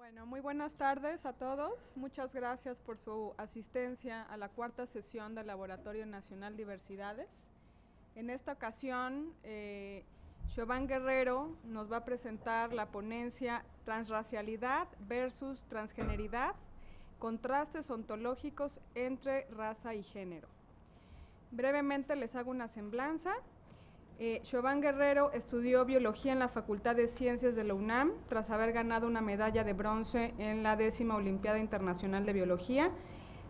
Bueno, muy buenas tardes a todos. Muchas gracias por su asistencia a la cuarta sesión del Laboratorio Nacional Diversidades. En esta ocasión, Siobhan Guerrero nos va a presentar la ponencia Transracialidad versus Transgeneridad, contrastes ontológicos entre raza y género. Brevemente les hago una semblanza. Siobhan Guerrero estudió biología en la Facultad de Ciencias de la UNAM, tras haber ganado una medalla de bronce en la 10ª Olimpiada Internacional de Biología.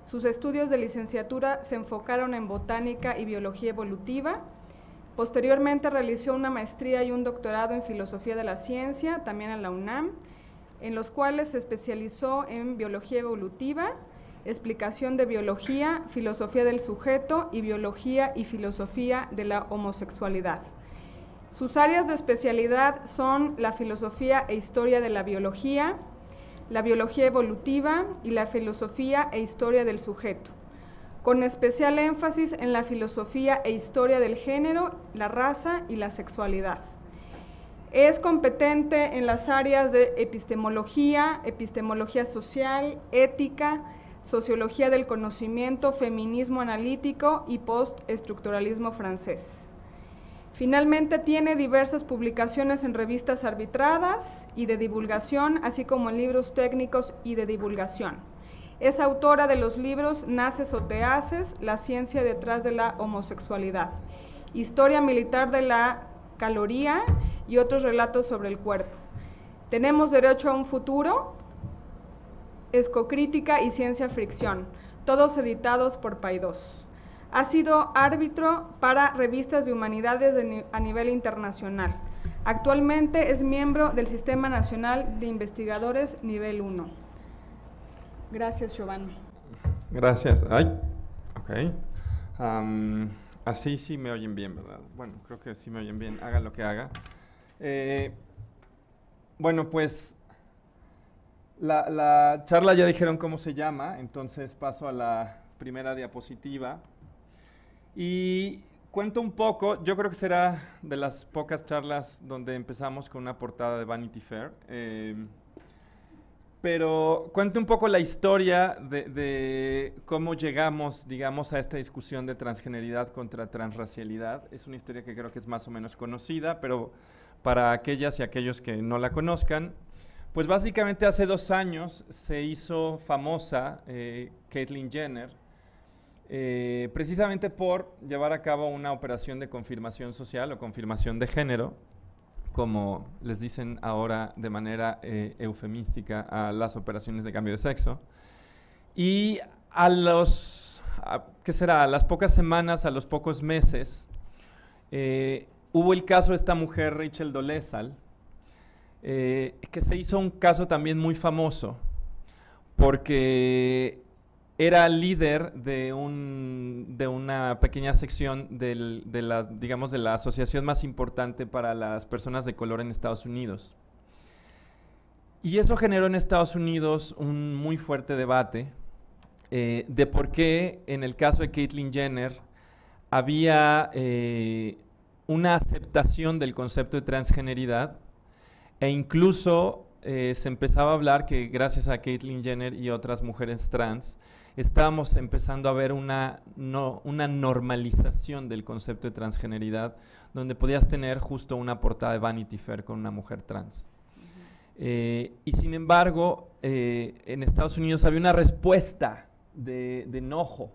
Sus estudios de licenciatura se enfocaron en botánica y biología evolutiva. Posteriormente realizó una maestría y un doctorado en filosofía de la ciencia, también en la UNAM, en los cuales se especializó en biología evolutiva, explicación de biología, filosofía del sujeto y biología y filosofía de la homosexualidad. Sus áreas de especialidad son la filosofía e historia de la biología evolutiva y la filosofía e historia del sujeto, con especial énfasis en la filosofía e historia del género, la raza y la sexualidad. Es competente en las áreas de epistemología, epistemología social, ética, sociología del conocimiento, feminismo analítico y postestructuralismo francés. Finalmente, tiene diversas publicaciones en revistas arbitradas y de divulgación, así como en libros técnicos y de divulgación. Es autora de los libros Naces o te haces, la ciencia detrás de la homosexualidad, historia militar de la caloría y otros relatos sobre el cuerpo. Tenemos derecho a un futuro, Escocrítica y Ciencia Fricción, todos editados por Paidós. Ha sido árbitro para revistas de humanidades a nivel internacional. Actualmente es miembro del Sistema Nacional de Investigadores Nivel 1. Gracias, Siobhan. Gracias. Ok. Así sí me oyen bien, ¿verdad? Bueno, creo que sí me oyen bien, haga lo que haga. Bueno, pues la charla ya dijeron cómo se llama, entonces paso a la primera diapositiva. Y cuento un poco, yo creo que será de las pocas charlas donde empezamos con una portada de Vanity Fair. Pero cuento un poco la historia de cómo llegamos, digamos, a esta discusión de transgeneridad contra transracialidad. Es una historia que creo que es más o menos conocida, pero para aquellas y aquellos que no la conozcan, pues básicamente hace 2 años se hizo famosa Caitlyn Jenner, precisamente por llevar a cabo una operación de confirmación social o confirmación de género, como les dicen ahora de manera eufemística a las operaciones de cambio de sexo. Y a las pocas semanas, a los pocos meses, hubo el caso de esta mujer, Rachel Dolezal, que se hizo un caso también muy famoso, porque era líder de una pequeña sección de la asociación más importante para las personas de color en Estados Unidos. Y eso generó en Estados Unidos un muy fuerte debate de por qué en el caso de Caitlyn Jenner había una aceptación del concepto de transgeneridad, e incluso se empezaba a hablar que gracias a Caitlyn Jenner y otras mujeres trans estábamos empezando a ver una normalización del concepto de transgeneridad, donde podías tener justo una portada de Vanity Fair con una mujer trans. Y sin embargo, en Estados Unidos había una respuesta de enojo,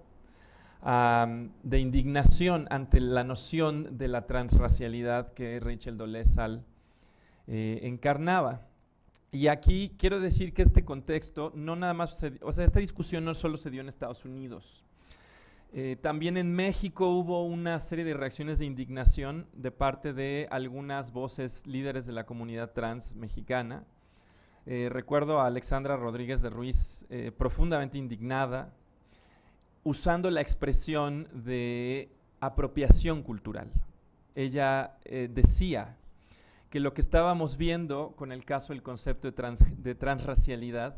de indignación ante la noción de la transracialidad que Rachel Dolezal encarnaba. Y aquí quiero decir que este contexto no nada más sucedió, o sea, esta discusión no solo se dio en Estados Unidos. También en México hubo una serie de reacciones de indignación de parte de algunas voces líderes de la comunidad trans mexicana. Recuerdo a Alexandra Rodríguez de Ruiz profundamente indignada, usando la expresión de apropiación cultural. Ella decía que lo que estábamos viendo con el caso del concepto de transracialidad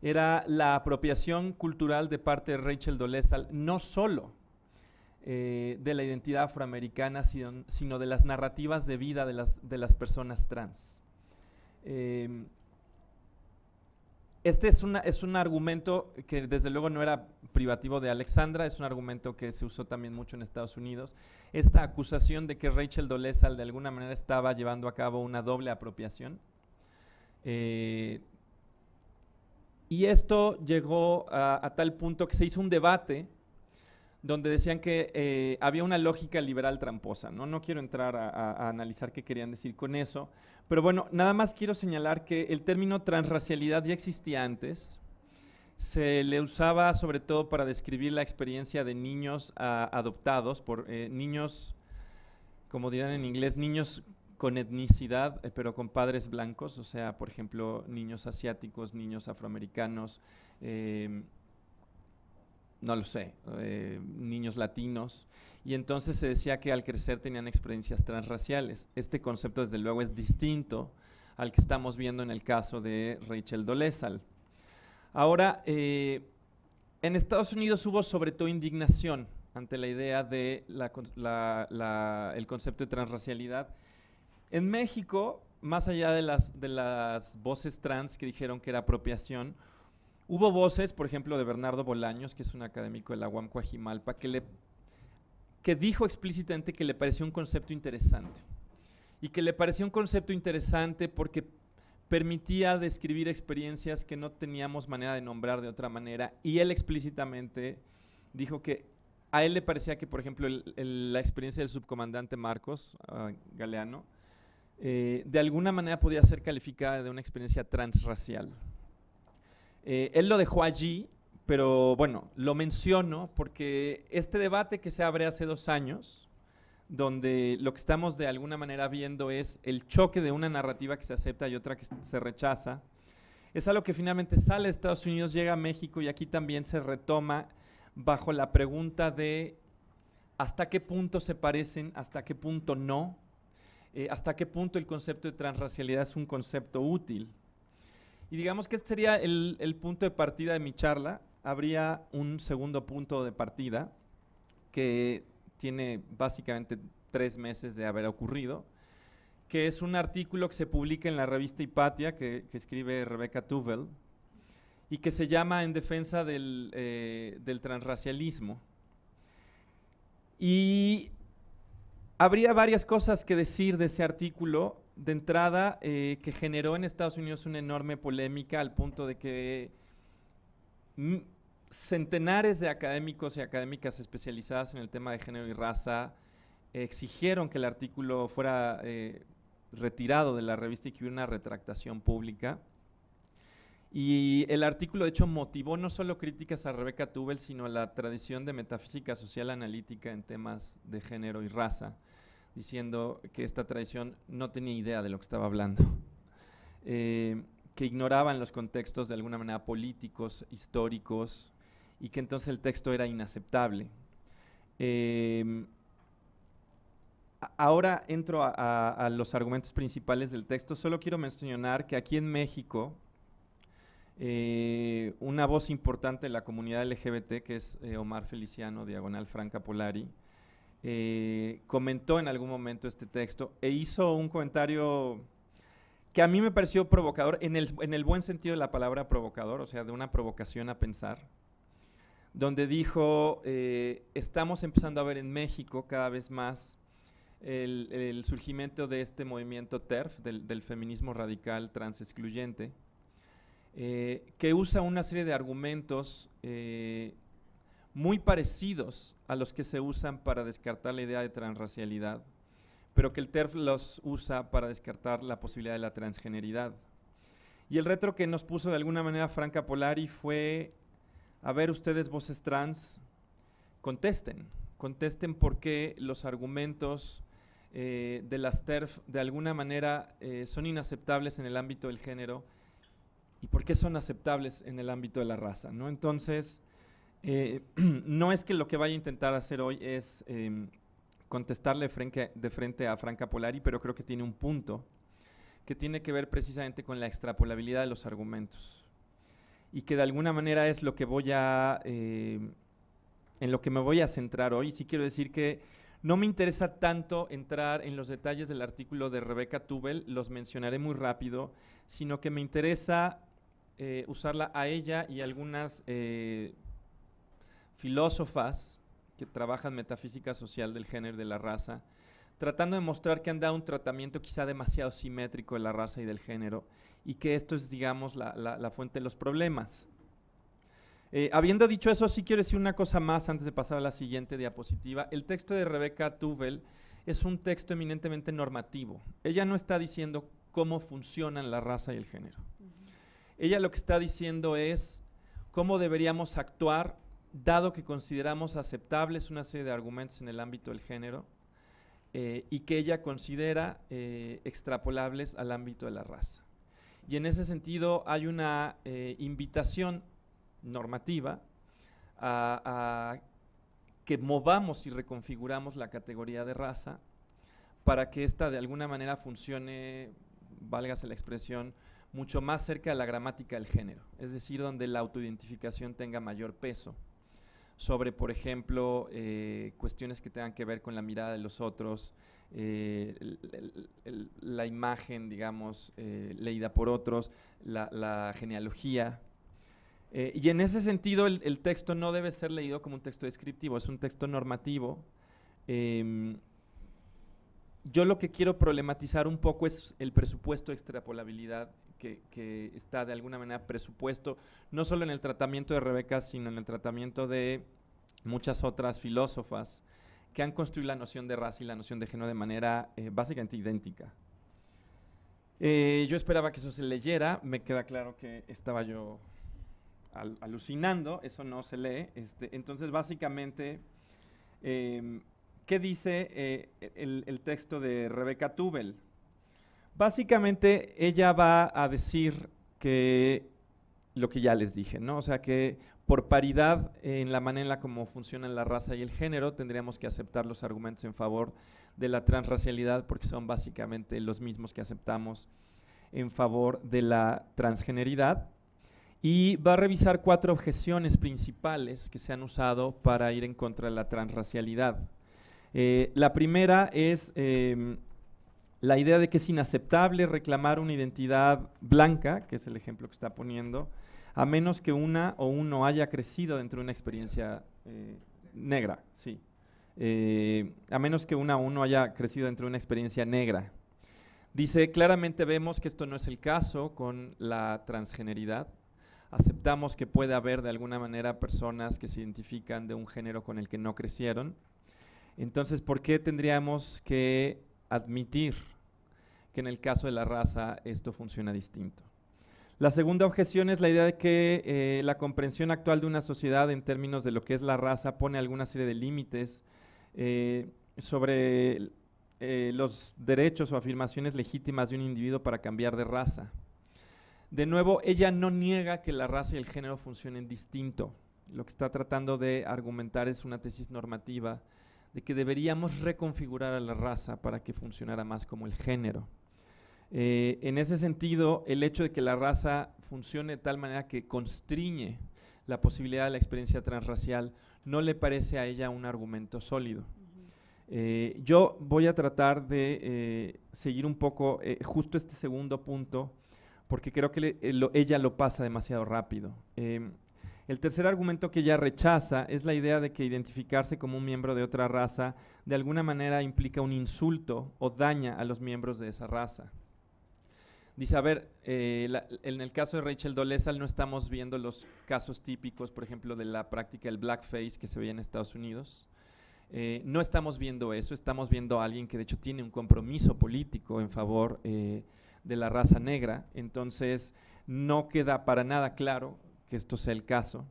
era la apropiación cultural de parte de Rachel Dolezal, no solo de la identidad afroamericana, sino de las narrativas de vida de las personas trans. Este es un argumento que desde luego no era privativo de Alexandra, es un argumento que se usó también mucho en Estados Unidos. Esta acusación de que Rachel Dolezal de alguna manera estaba llevando a cabo una doble apropiación. Y esto llegó a tal punto que se hizo un debate donde decían que había una lógica liberal tramposa, ¿no? No quiero entrar a analizar qué querían decir con eso, pero bueno, nada más quiero señalar que el término transracialidad ya existía antes. Se le usaba sobre todo para describir la experiencia de niños adoptados por niños, como dirán en inglés, niños con etnicidad, pero con padres blancos, o sea, por ejemplo, niños asiáticos, niños afroamericanos, no lo sé, niños latinos, y entonces se decía que al crecer tenían experiencias transraciales. Este concepto, desde luego, es distinto al que estamos viendo en el caso de Rachel Dolezal. Ahora, en Estados Unidos hubo sobre todo indignación ante la idea de el concepto de transracialidad. En México, más allá de las voces trans que dijeron que era apropiación, hubo voces, por ejemplo, de Bernardo Bolaños, que es un académico de la UAM Coajimalpa, que dijo explícitamente que le pareció un concepto interesante. Y que le pareció un concepto interesante porque permitía describir experiencias que no teníamos manera de nombrar de otra manera. Y él explícitamente dijo que a él le parecía que, por ejemplo, la experiencia del subcomandante Marcos Galeano, de alguna manera podía ser calificada de una experiencia transracial. Él lo dejó allí, pero bueno, lo menciono porque este debate que se abre hace 2 años, donde lo que estamos de alguna manera viendo es el choque de una narrativa que se acepta y otra que se rechaza, es algo que finalmente sale de Estados Unidos, llega a México y aquí también se retoma bajo la pregunta de hasta qué punto se parecen, hasta qué punto no, hasta qué punto el concepto de transracialidad es un concepto útil. Y digamos que este sería el punto de partida de mi charla. Habría un segundo punto de partida que tiene básicamente 3 meses de haber ocurrido, que es un artículo que se publica en la revista Hipatia, que escribe Rebecca Tuvel, y que se llama En defensa del transracialismo. Y habría varias cosas que decir de ese artículo. De entrada, que generó en Estados Unidos una enorme polémica al punto de que centenares de académicos y académicas especializadas en el tema de género y raza exigieron que el artículo fuera retirado de la revista y que hubiera una retractación pública. Y el artículo, de hecho, motivó no solo críticas a Rebecca Tuvel, sino a la tradición de metafísica social analítica en temas de género y raza, diciendo que esta tradición no tenía idea de lo que estaba hablando, que ignoraban los contextos de alguna manera políticos, históricos, y que entonces el texto era inaceptable. Ahora entro a los argumentos principales del texto. Solo quiero mencionar que aquí en México, una voz importante de la comunidad LGBT, que es Omar Feliciano, diagonal Franca Polari, comentó en algún momento este texto e hizo un comentario que a mí me pareció provocador, en el buen sentido de la palabra provocador, o sea, de una provocación a pensar, donde dijo, estamos empezando a ver en México cada vez más el surgimiento de este movimiento TERF, del feminismo radical trans excluyente, que usa una serie de argumentos muy parecidos a los que se usan para descartar la idea de transracialidad, pero que el TERF los usa para descartar la posibilidad de la transgeneridad. Y el reto que nos puso de alguna manera Franca Polari fue, a ver ustedes, voces trans, contesten por qué los argumentos de las TERF de alguna manera son inaceptables en el ámbito del género y por qué son aceptables en el ámbito de la raza, ¿no? Entonces, no es que lo que vaya a intentar hacer hoy es contestarle de frente a Franca Polari, pero creo que tiene un punto que tiene que ver precisamente con la extrapolabilidad de los argumentos y que de alguna manera es lo que en lo que me voy a centrar hoy. Sí quiero decir que no me interesa tanto entrar en los detalles del artículo de Rebecca Tuvel, los mencionaré muy rápido, sino que me interesa usarla a ella y algunas filósofas que trabajan metafísica social del género y de la raza, tratando de mostrar que han dado un tratamiento quizá demasiado simétrico de la raza y del género, y que esto es, digamos, la fuente de los problemas. Habiendo dicho eso, sí quiero decir una cosa más antes de pasar a la siguiente diapositiva. El texto de Rebecca Tuvel es un texto eminentemente normativo. Ella no está diciendo cómo funcionan la raza y el género. Ella lo que está diciendo es cómo deberíamos actuar, dado que consideramos aceptables una serie de argumentos en el ámbito del género, y que ella considera extrapolables al ámbito de la raza. Y en ese sentido hay una invitación normativa a que movamos y reconfiguramos la categoría de raza para que ésta de alguna manera funcione, válgase la expresión, mucho más cerca de la gramática del género, es decir, donde la autoidentificación tenga mayor peso sobre, por ejemplo, cuestiones que tengan que ver con la mirada de los otros, la imagen, digamos, leída por otros, la genealogía. Y en ese sentido el texto no debe ser leído como un texto descriptivo, es un texto normativo. Yo lo que quiero problematizar un poco es el presupuesto de extrapolabilidad que está de alguna manera presupuesto, no solo en el tratamiento de Rebecca, sino en el tratamiento de muchas otras filósofas que han construido la noción de raza y la noción de género de manera básicamente idéntica. Yo esperaba que eso se leyera, me queda claro que estaba yo alucinando, eso no se lee. Entonces, básicamente, ¿qué dice el texto de Rebecca Tuvel? Básicamente, ella va a decir que lo que ya les dije, ¿no? O sea, que por paridad en la manera en la cómo funcionan la raza y el género, tendríamos que aceptar los argumentos en favor de la transracialidad, porque son básicamente los mismos que aceptamos en favor de la transgeneridad. Y va a revisar 4 objeciones principales que se han usado para ir en contra de la transracialidad. La primera es la idea de que es inaceptable reclamar una identidad blanca, que es el ejemplo que está poniendo, a menos que una o uno haya crecido dentro de una experiencia negra, sí. A menos que una o uno haya crecido dentro de una experiencia negra. Dice, claramente vemos que esto no es el caso con la transgeneridad. Aceptamos que puede haber de alguna manera personas que se identifican de un género con el que no crecieron. Entonces, ¿por qué tendríamos que admitir que en el caso de la raza esto funciona distinto? La segunda objeción es la idea de que la comprensión actual de una sociedad en términos de lo que es la raza pone alguna serie de límites sobre los derechos o afirmaciones legítimas de un individuo para cambiar de raza. De nuevo, ella no niega que la raza y el género funcionen distinto. Lo que está tratando de argumentar es una tesis normativa de que deberíamos reconfigurar a la raza para que funcionara más como el género. En ese sentido, el hecho de que la raza funcione de tal manera que constriñe la posibilidad de la experiencia transracial no le parece a ella un argumento sólido. Yo voy a tratar de seguir un poco justo este segundo punto, porque creo que ella lo pasa demasiado rápido. El tercer argumento que ella rechaza es la idea de que identificarse como un miembro de otra raza de alguna manera implica un insulto o daña a los miembros de esa raza. Dice, a ver, en el caso de Rachel Dolezal no estamos viendo los casos típicos, por ejemplo, de la práctica del blackface que se veía en Estados Unidos. No estamos viendo eso, estamos viendo a alguien que de hecho tiene un compromiso político en favor de la raza negra. Entonces no queda para nada claro que esto sea el caso,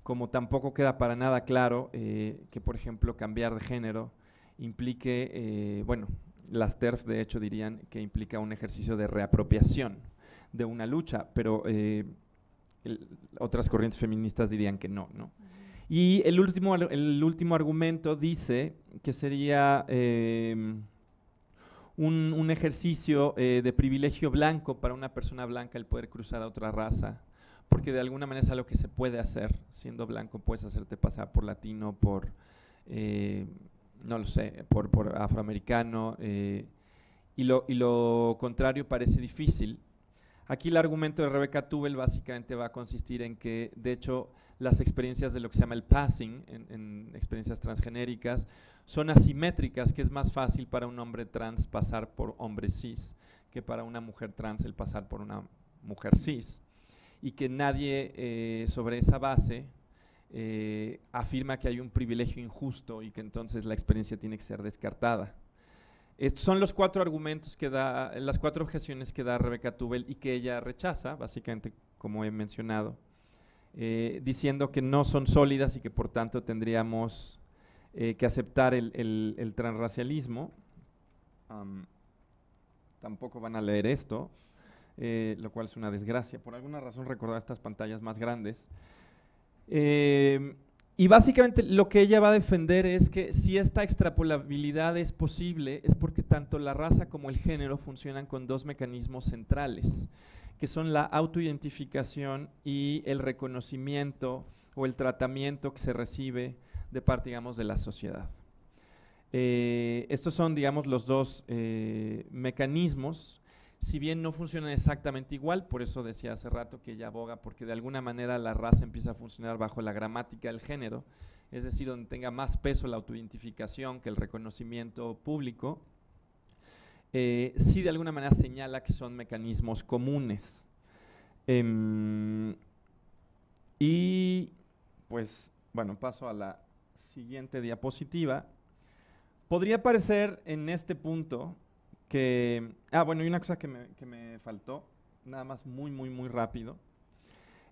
como tampoco queda para nada claro que, por ejemplo, cambiar de género implique, bueno, las TERF de hecho dirían que implica un ejercicio de reapropiación de una lucha, pero otras corrientes feministas dirían que no, ¿no? Y el último argumento dice que sería un ejercicio de privilegio blanco para una persona blanca el poder cruzar a otra raza, porque de alguna manera es algo que se puede hacer. Siendo blanco puedes hacerte pasar por latino, por, no lo sé, por afroamericano, y lo contrario parece difícil. Aquí el argumento de Rebecca Tubel básicamente va a consistir en que, de hecho, las experiencias de lo que se llama el passing, en experiencias transgenéricas, son asimétricas, que es más fácil para un hombre trans pasar por hombre cis que para una mujer trans el pasar por una mujer cis, y que nadie sobre esa base afirma que hay un privilegio injusto y que entonces la experiencia tiene que ser descartada. Estos son los 4 argumentos que da, las 4 objeciones que da Rebecca Tubel y que ella rechaza, básicamente, como he mencionado, diciendo que no son sólidas y que por tanto tendríamos que aceptar el transracialismo. Tampoco van a leer esto, lo cual es una desgracia. Por alguna razón recordaba estas pantallas más grandes. Y básicamente lo que ella va a defender es que si esta extrapolabilidad es posible es porque tanto la raza como el género funcionan con 2 mecanismos centrales, que son la autoidentificación y el reconocimiento o el tratamiento que se recibe de parte, digamos, de la sociedad. Estos son, digamos, los 2 mecanismos. Si bien no funcionan exactamente igual, por eso decía hace rato que ella aboga porque de alguna manera la raza empieza a funcionar bajo la gramática del género, es decir, donde tenga más peso la autoidentificación que el reconocimiento público, sí de alguna manera señala que son mecanismos comunes. Y pues, bueno, paso a la siguiente diapositiva. Podría parecer en este punto que, bueno, y una cosa que me faltó, nada más muy rápido,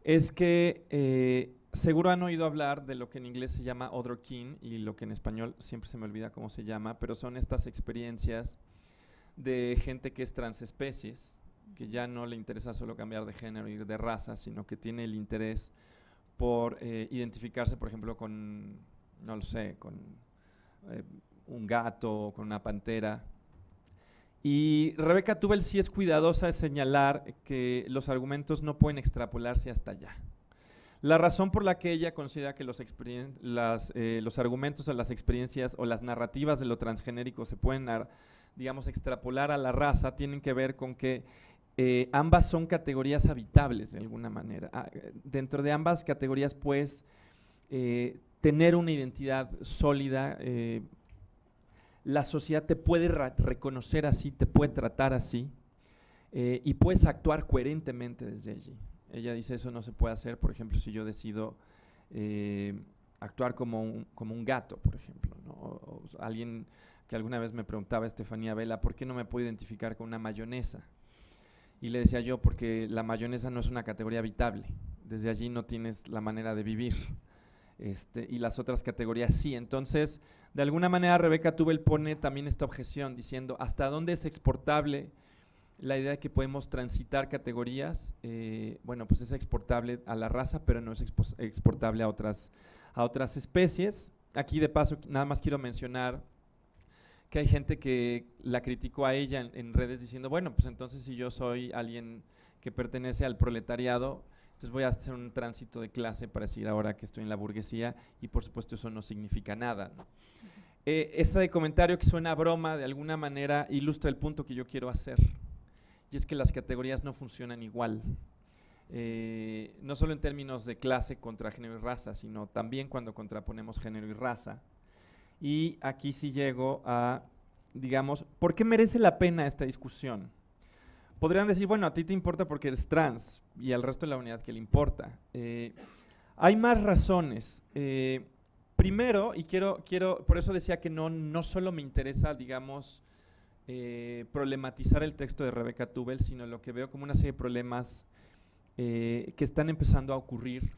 es que seguro han oído hablar de lo que en inglés se llama other kin y lo que en español siempre se me olvida cómo se llama, pero son estas experiencias de gente que es transespecies, que ya no le interesa solo cambiar de género y de raza, sino que tiene el interés por identificarse, por ejemplo, con, no lo sé, con un gato o con una pantera. Y Rebecca Tubel sí es cuidadosa de señalar que los argumentos no pueden extrapolarse hasta allá. La razón por la que ella considera que los argumentos o las experiencias o las narrativas de lo transgenérico se pueden, digamos, extrapolar a la raza tienen que ver con que ambas son categorías habitables de alguna manera. Dentro de ambas categorías puedes tener una identidad sólida. La sociedad te puede reconocer así, te puede tratar así, y puedes actuar coherentemente desde allí. Ella dice eso no se puede hacer, por ejemplo, si yo decido actuar como un gato, por ejemplo, ¿no? O alguien que alguna vez me preguntaba, Estefanía Vela, ¿por qué no me puedo identificar con una mayonesa? Y le decía yo, porque la mayonesa no es una categoría habitable, desde allí no tienes la manera de vivir. Y las otras categorías sí. Entonces, de alguna manera Rebecca Tubel pone también esta objeción diciendo ¿hasta dónde es exportable la idea de que podemos transitar categorías? Bueno, pues es exportable a la raza, pero no es exportable a otras especies. Aquí de paso nada más quiero mencionar que hay gente que la criticó a ella en redes diciendo, bueno, pues entonces si yo soy alguien que pertenece al proletariado, entonces voy a hacer un tránsito de clase para decir ahora que estoy en la burguesía y por supuesto eso no significa nada, ¿no? Ese comentario que suena a broma de alguna manera ilustra el punto que yo quiero hacer, y es que las categorías no funcionan igual, no solo en términos de clase contra género y raza, sino también cuando contraponemos género y raza. Y aquí sí llego a, digamos, ¿por qué merece la pena esta discusión? Podrían decir, bueno, a ti te importa porque eres trans y al resto de la unidad que le importa. Hay más razones. Primero, y quiero, por eso decía que no solo me interesa, digamos, problematizar el texto de Rebecca Tubel, sino lo que veo como una serie de problemas que están empezando a ocurrir,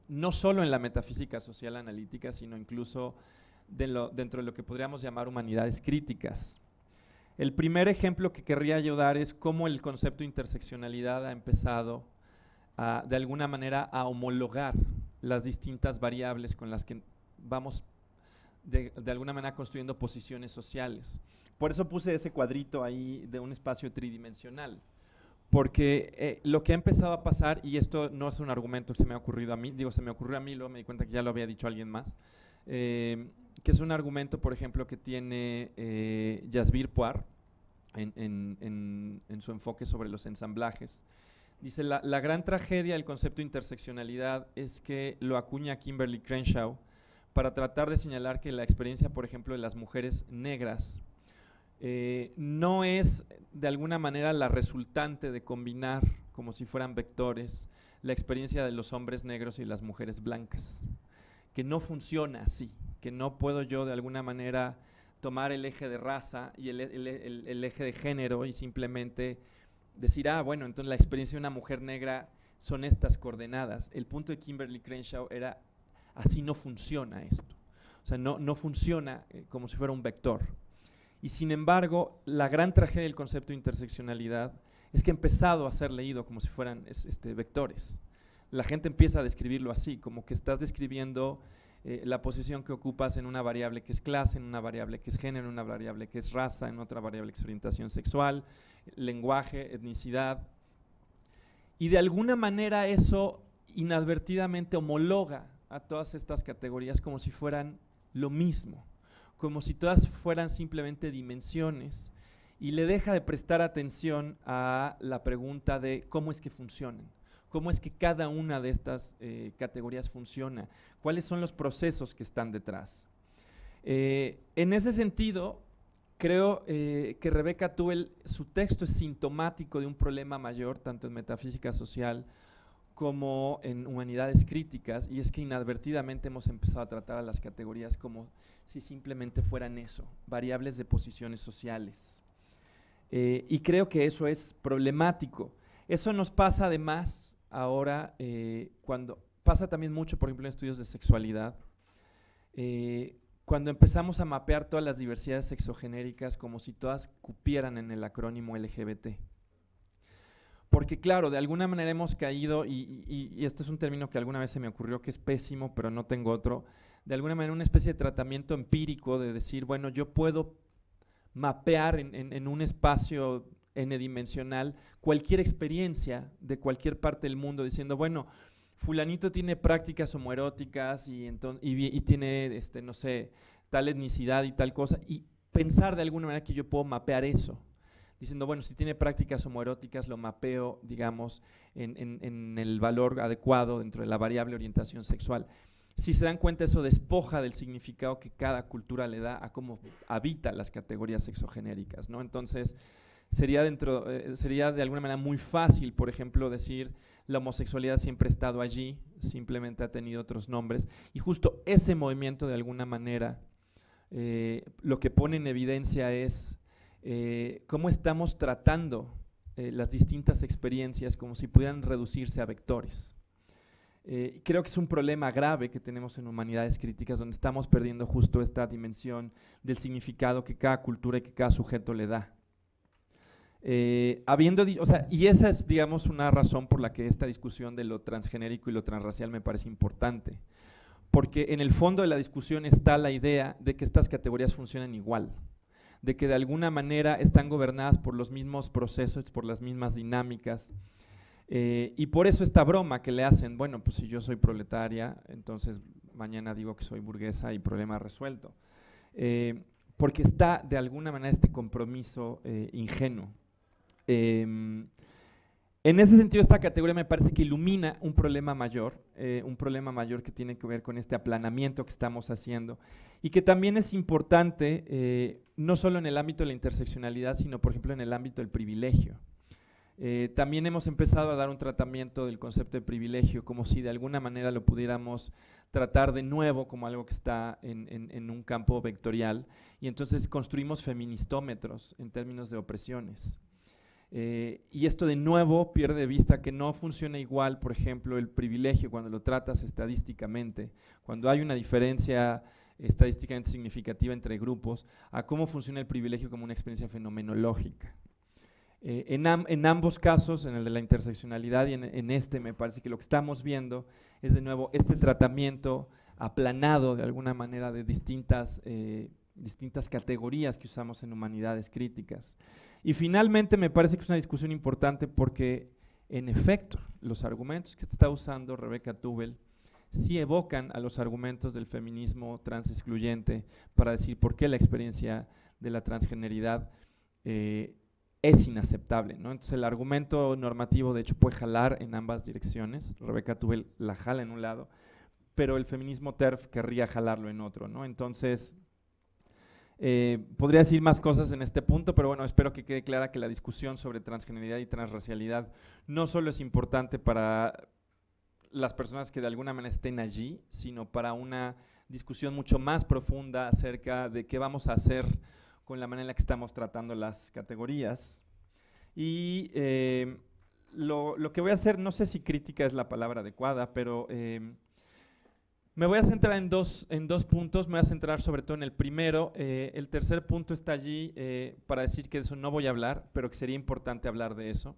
no solo en la metafísica social analítica, sino incluso dentro de lo que podríamos llamar humanidades críticas. El primer ejemplo que querría yo dar es cómo el concepto de interseccionalidad ha empezado de alguna manera a homologar las distintas variables con las que vamos de alguna manera construyendo posiciones sociales. Por eso puse ese cuadrito ahí de un espacio tridimensional, porque lo que ha empezado a pasar, y esto no es un argumento que se me ha ocurrido a mí, digo se me ocurrió a mí, luego me di cuenta que ya lo había dicho alguien más, que es un argumento, por ejemplo, que tiene Jasbir Puar, en su enfoque sobre los ensamblajes. Dice, la gran tragedia del concepto de interseccionalidad es que lo acuña Kimberly Crenshaw para tratar de señalar que la experiencia, por ejemplo, de las mujeres negras no es de alguna manera la resultante de combinar, como si fueran vectores, la experiencia de los hombres negros y las mujeres blancas, que no funciona así, que no puedo yo de alguna manera tomar el eje de raza y el eje de género y simplemente decir, bueno, entonces la experiencia de una mujer negra son estas coordenadas. El punto de Kimberly Crenshaw era, así no funciona esto. O sea, no funciona como si fuera un vector. Y sin embargo, la gran tragedia del concepto de interseccionalidad es que ha empezado a ser leído como si fueran vectores. La gente empieza a describirlo así, como que estás describiendo la posición que ocupas en una variable que es clase, en una variable que es género, en una variable que es raza, en otra variable que es orientación sexual, lenguaje, etnicidad. Y de alguna manera eso inadvertidamente homologa a todas estas categorías como si fueran lo mismo, como si todas fueran simplemente dimensiones, y le deja de prestar atención a la pregunta de cómo es que funcionan, cómo es que cada una de estas categorías funciona, cuáles son los procesos que están detrás. En ese sentido, creo que Rebecca Tuvel, su texto es sintomático de un problema mayor, tanto en metafísica social como en humanidades críticas, y es que inadvertidamente hemos empezado a tratar a las categorías como si simplemente fueran eso, variables de posiciones sociales. Y creo que eso es problemático. Eso nos pasa además ahora, cuando pasa también mucho, por ejemplo, en estudios de sexualidad, cuando empezamos a mapear todas las diversidades sexogenéricas como si todas cupieran en el acrónimo LGBT. Porque claro, de alguna manera hemos caído, y este es un término que alguna vez se me ocurrió que es pésimo, pero no tengo otro, de alguna manera una especie de tratamiento empírico de decir, bueno, yo puedo mapear en un espacio n-dimensional cualquier experiencia de cualquier parte del mundo, diciendo, bueno, fulanito tiene prácticas homoeróticas y tiene, no sé, tal etnicidad y tal cosa, y pensar de alguna manera que yo puedo mapear eso, diciendo, bueno, si tiene prácticas homoeróticas, lo mapeo, digamos, en el valor adecuado dentro de la variable orientación sexual. Si se dan cuenta, eso despoja del significado que cada cultura le da a cómo habita las categorías sexogenéricas, ¿no? Entonces, sería de alguna manera muy fácil, por ejemplo, decir la homosexualidad siempre ha estado allí, simplemente ha tenido otros nombres, y justo ese movimiento de alguna manera lo que pone en evidencia es cómo estamos tratando las distintas experiencias como si pudieran reducirse a vectores. Creo que es un problema grave que tenemos en humanidades críticas, donde estamos perdiendo justo esta dimensión del significado que cada cultura y que cada sujeto le da. Y esa es, digamos, una razón por la que esta discusión de lo transgenérico y lo transracial me parece importante, porque en el fondo de la discusión está la idea de que estas categorías funcionan igual, de que de alguna manera están gobernadas por los mismos procesos, por las mismas dinámicas, y por eso esta broma que le hacen, bueno, pues si yo soy proletaria, entonces mañana digo que soy burguesa y problema resuelto, porque está de alguna manera este compromiso ingenuo. En ese sentido, esta categoría me parece que ilumina un problema mayor que tiene que ver con este aplanamiento que estamos haciendo, y que también es importante, no solo en el ámbito de la interseccionalidad, sino por ejemplo en el ámbito del privilegio. También hemos empezado a dar un tratamiento del concepto de privilegio, como si de alguna manera lo pudiéramos tratar de nuevo como algo que está en un campo vectorial, y entonces construimos feministómetros en términos de opresiones. Y esto de nuevo pierde de vista que no funciona igual, por ejemplo, el privilegio cuando lo tratas estadísticamente, cuando hay una diferencia estadísticamente significativa entre grupos, a cómo funciona el privilegio como una experiencia fenomenológica. En ambos casos, en el de la interseccionalidad y en este, me parece que lo que estamos viendo es de nuevo este tratamiento aplanado de alguna manera de distintas categorías que usamos en humanidades críticas. Y finalmente me parece que es una discusión importante porque, en efecto, los argumentos que está usando Rebecca Tuvel sí evocan a los argumentos del feminismo transexcluyente para decir por qué la experiencia de la transgeneridad es inaceptable, ¿no? Entonces el argumento normativo de hecho puede jalar en ambas direcciones. Rebecca Tubel la jala en un lado, pero el feminismo TERF querría jalarlo en otro, ¿no? Entonces, podría decir más cosas en este punto, pero bueno, espero que quede clara que la discusión sobre transgeneridad y transracialidad no solo es importante para las personas que de alguna manera estén allí, sino para una discusión mucho más profunda acerca de qué vamos a hacer con la manera en la que estamos tratando las categorías. Y lo que voy a hacer, no sé si crítica es la palabra adecuada, pero me voy a centrar en dos puntos. Me voy a centrar sobre todo en el primero. El tercer punto está allí para decir que de eso no voy a hablar, pero que sería importante hablar de eso.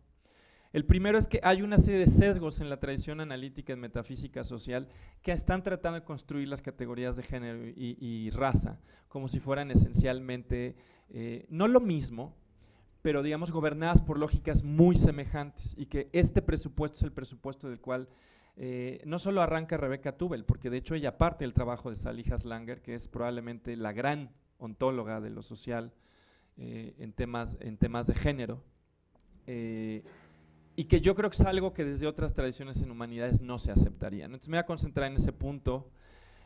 El primero es que hay una serie de sesgos en la tradición analítica en metafísica social que están tratando de construir las categorías de género y raza como si fueran esencialmente no lo mismo, pero digamos gobernadas por lógicas muy semejantes, y que este presupuesto es el presupuesto del cual no solo arranca Rebecca Tubel, porque de hecho ella parte del trabajo de Sally Haslanger, que es probablemente la gran ontóloga de lo social en temas de género, y que yo creo que es algo que desde otras tradiciones en humanidades no se aceptaría, ¿no? Entonces me voy a concentrar en ese punto.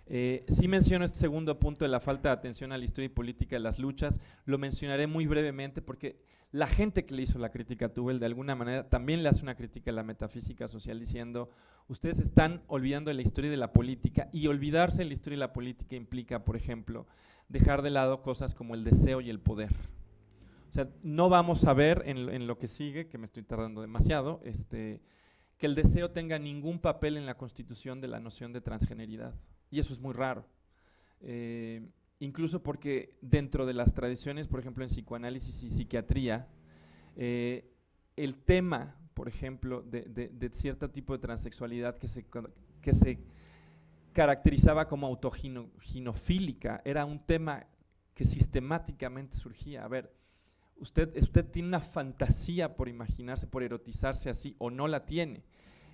Sí menciono este segundo punto de la falta de atención a la historia y política de las luchas. Lo mencionaré muy brevemente porque la gente que le hizo la crítica a Tubel de alguna manera también le hace una crítica a la metafísica social diciendo: ustedes están olvidando de la historia y de la política, y olvidarse de la historia y la política implica, por ejemplo, dejar de lado cosas como el deseo y el poder. O sea, no vamos a ver en lo que sigue, que me estoy tardando demasiado, que el deseo tenga ningún papel en la constitución de la noción de transgeneridad. Y eso es muy raro. Incluso porque dentro de las tradiciones, por ejemplo, en psicoanálisis y psiquiatría, el tema, por ejemplo, de cierto tipo de transexualidad que se caracterizaba como autoginofílica, era un tema que sistemáticamente surgía. A ver, usted tiene una fantasía por imaginarse, por erotizarse así, o no la tiene.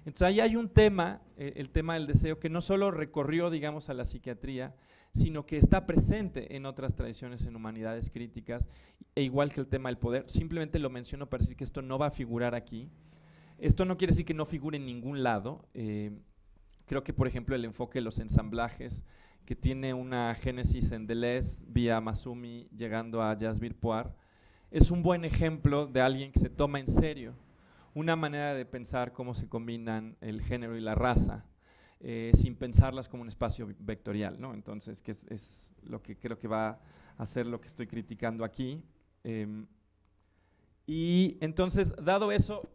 Entonces ahí hay un tema, el tema del deseo, que no solo recorrió, digamos, a la psiquiatría, sino que está presente en otras tradiciones en humanidades críticas, e igual que el tema del poder. Simplemente lo menciono para decir que esto no va a figurar aquí. Esto no quiere decir que no figure en ningún lado. Creo que, por ejemplo, el enfoque de los ensamblajes, que tiene una génesis en Deleuze, vía Masumi, llegando a Jasbir Puar, es un buen ejemplo de alguien que se toma en serio una manera de pensar cómo se combinan el género y la raza, sin pensarlas como un espacio vectorial, ¿no? Entonces, que es lo que creo que va a ser lo que estoy criticando aquí. Y entonces, dado eso,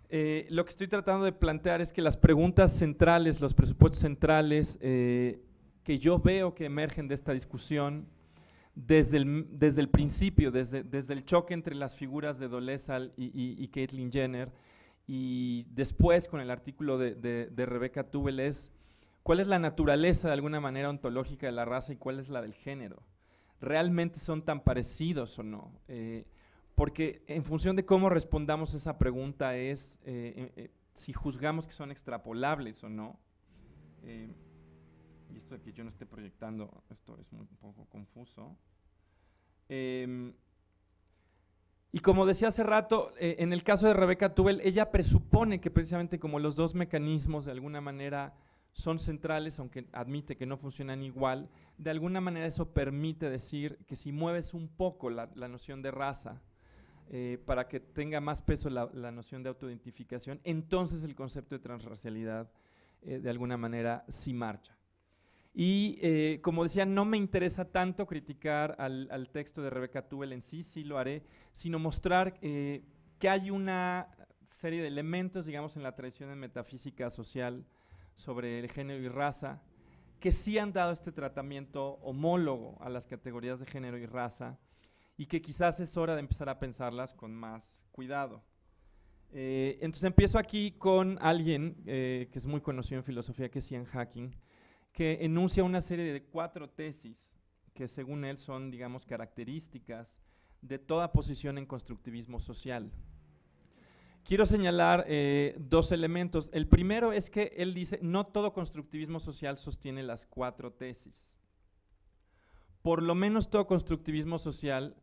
lo que estoy tratando de plantear es que las preguntas centrales, los presupuestos centrales que yo veo que emergen de esta discusión, desde el principio, desde el choque entre las figuras de Dolezal y Caitlyn Jenner, y después con el artículo de Rebecca Tubel, es cuál es la naturaleza de alguna manera ontológica de la raza y cuál es la del género. ¿Realmente son tan parecidos o no? Porque en función de cómo respondamos esa pregunta es si juzgamos que son extrapolables o no. Y esto de que yo no esté proyectando, esto es un poco confuso. Y como decía hace rato, en el caso de Rebecca Tubel, ella presupone que precisamente como los dos mecanismos de alguna manera son centrales, aunque admite que no funcionan igual, de alguna manera eso permite decir que si mueves un poco la noción de raza, para que tenga más peso la noción de autoidentificación, entonces el concepto de transracialidad de alguna manera sí marcha. Y como decía, no me interesa tanto criticar al texto de Rebecca Tubel en sí, sí lo haré, sino mostrar que hay una serie de elementos, digamos, en la tradición de metafísica social sobre el género y raza, que sí han dado este tratamiento homólogo a las categorías de género y raza, y que quizás es hora de empezar a pensarlas con más cuidado. Entonces empiezo aquí con alguien que es muy conocido en filosofía, que es Ian Hacking, que enuncia una serie de 4 tesis que según él son, digamos, características de toda posición en constructivismo social. Quiero señalar 2 elementos. El primero es que él dice, no todo constructivismo social sostiene las 4 tesis. Por lo menos todo constructivismo social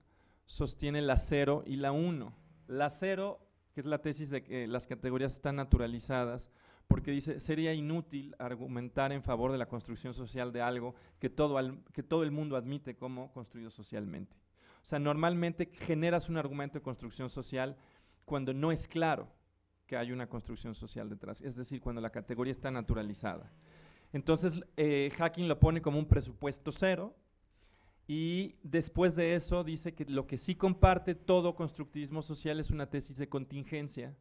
sostiene la 0 y la 1. La 0, que es la tesis de que las categorías están naturalizadas, porque dice, sería inútil argumentar en favor de la construcción social de algo que todo el mundo admite como construido socialmente. O sea, normalmente generas un argumento de construcción social cuando no es claro que hay una construcción social detrás, es decir, cuando la categoría está naturalizada. Entonces, Hacking lo pone como un presupuesto 0, y después de eso dice que lo que sí comparte todo constructivismo social es una tesis de contingencia,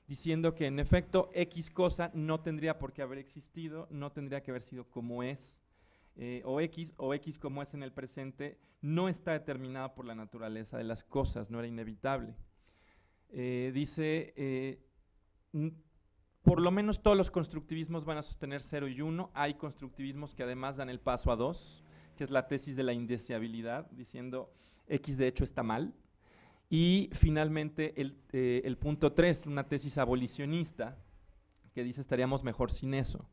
diciendo que en efecto X cosa no tendría por qué haber existido, no tendría que haber sido como es, o X como es en el presente, no está determinada por la naturaleza de las cosas, no era inevitable. Dice, por lo menos todos los constructivismos van a sostener 0 y 1, hay constructivismos que además dan el paso a 2, que es la tesis de la indeseabilidad, diciendo X de hecho está mal. Y finalmente el punto 3, una tesis abolicionista, que dice estaríamos mejor sin eso.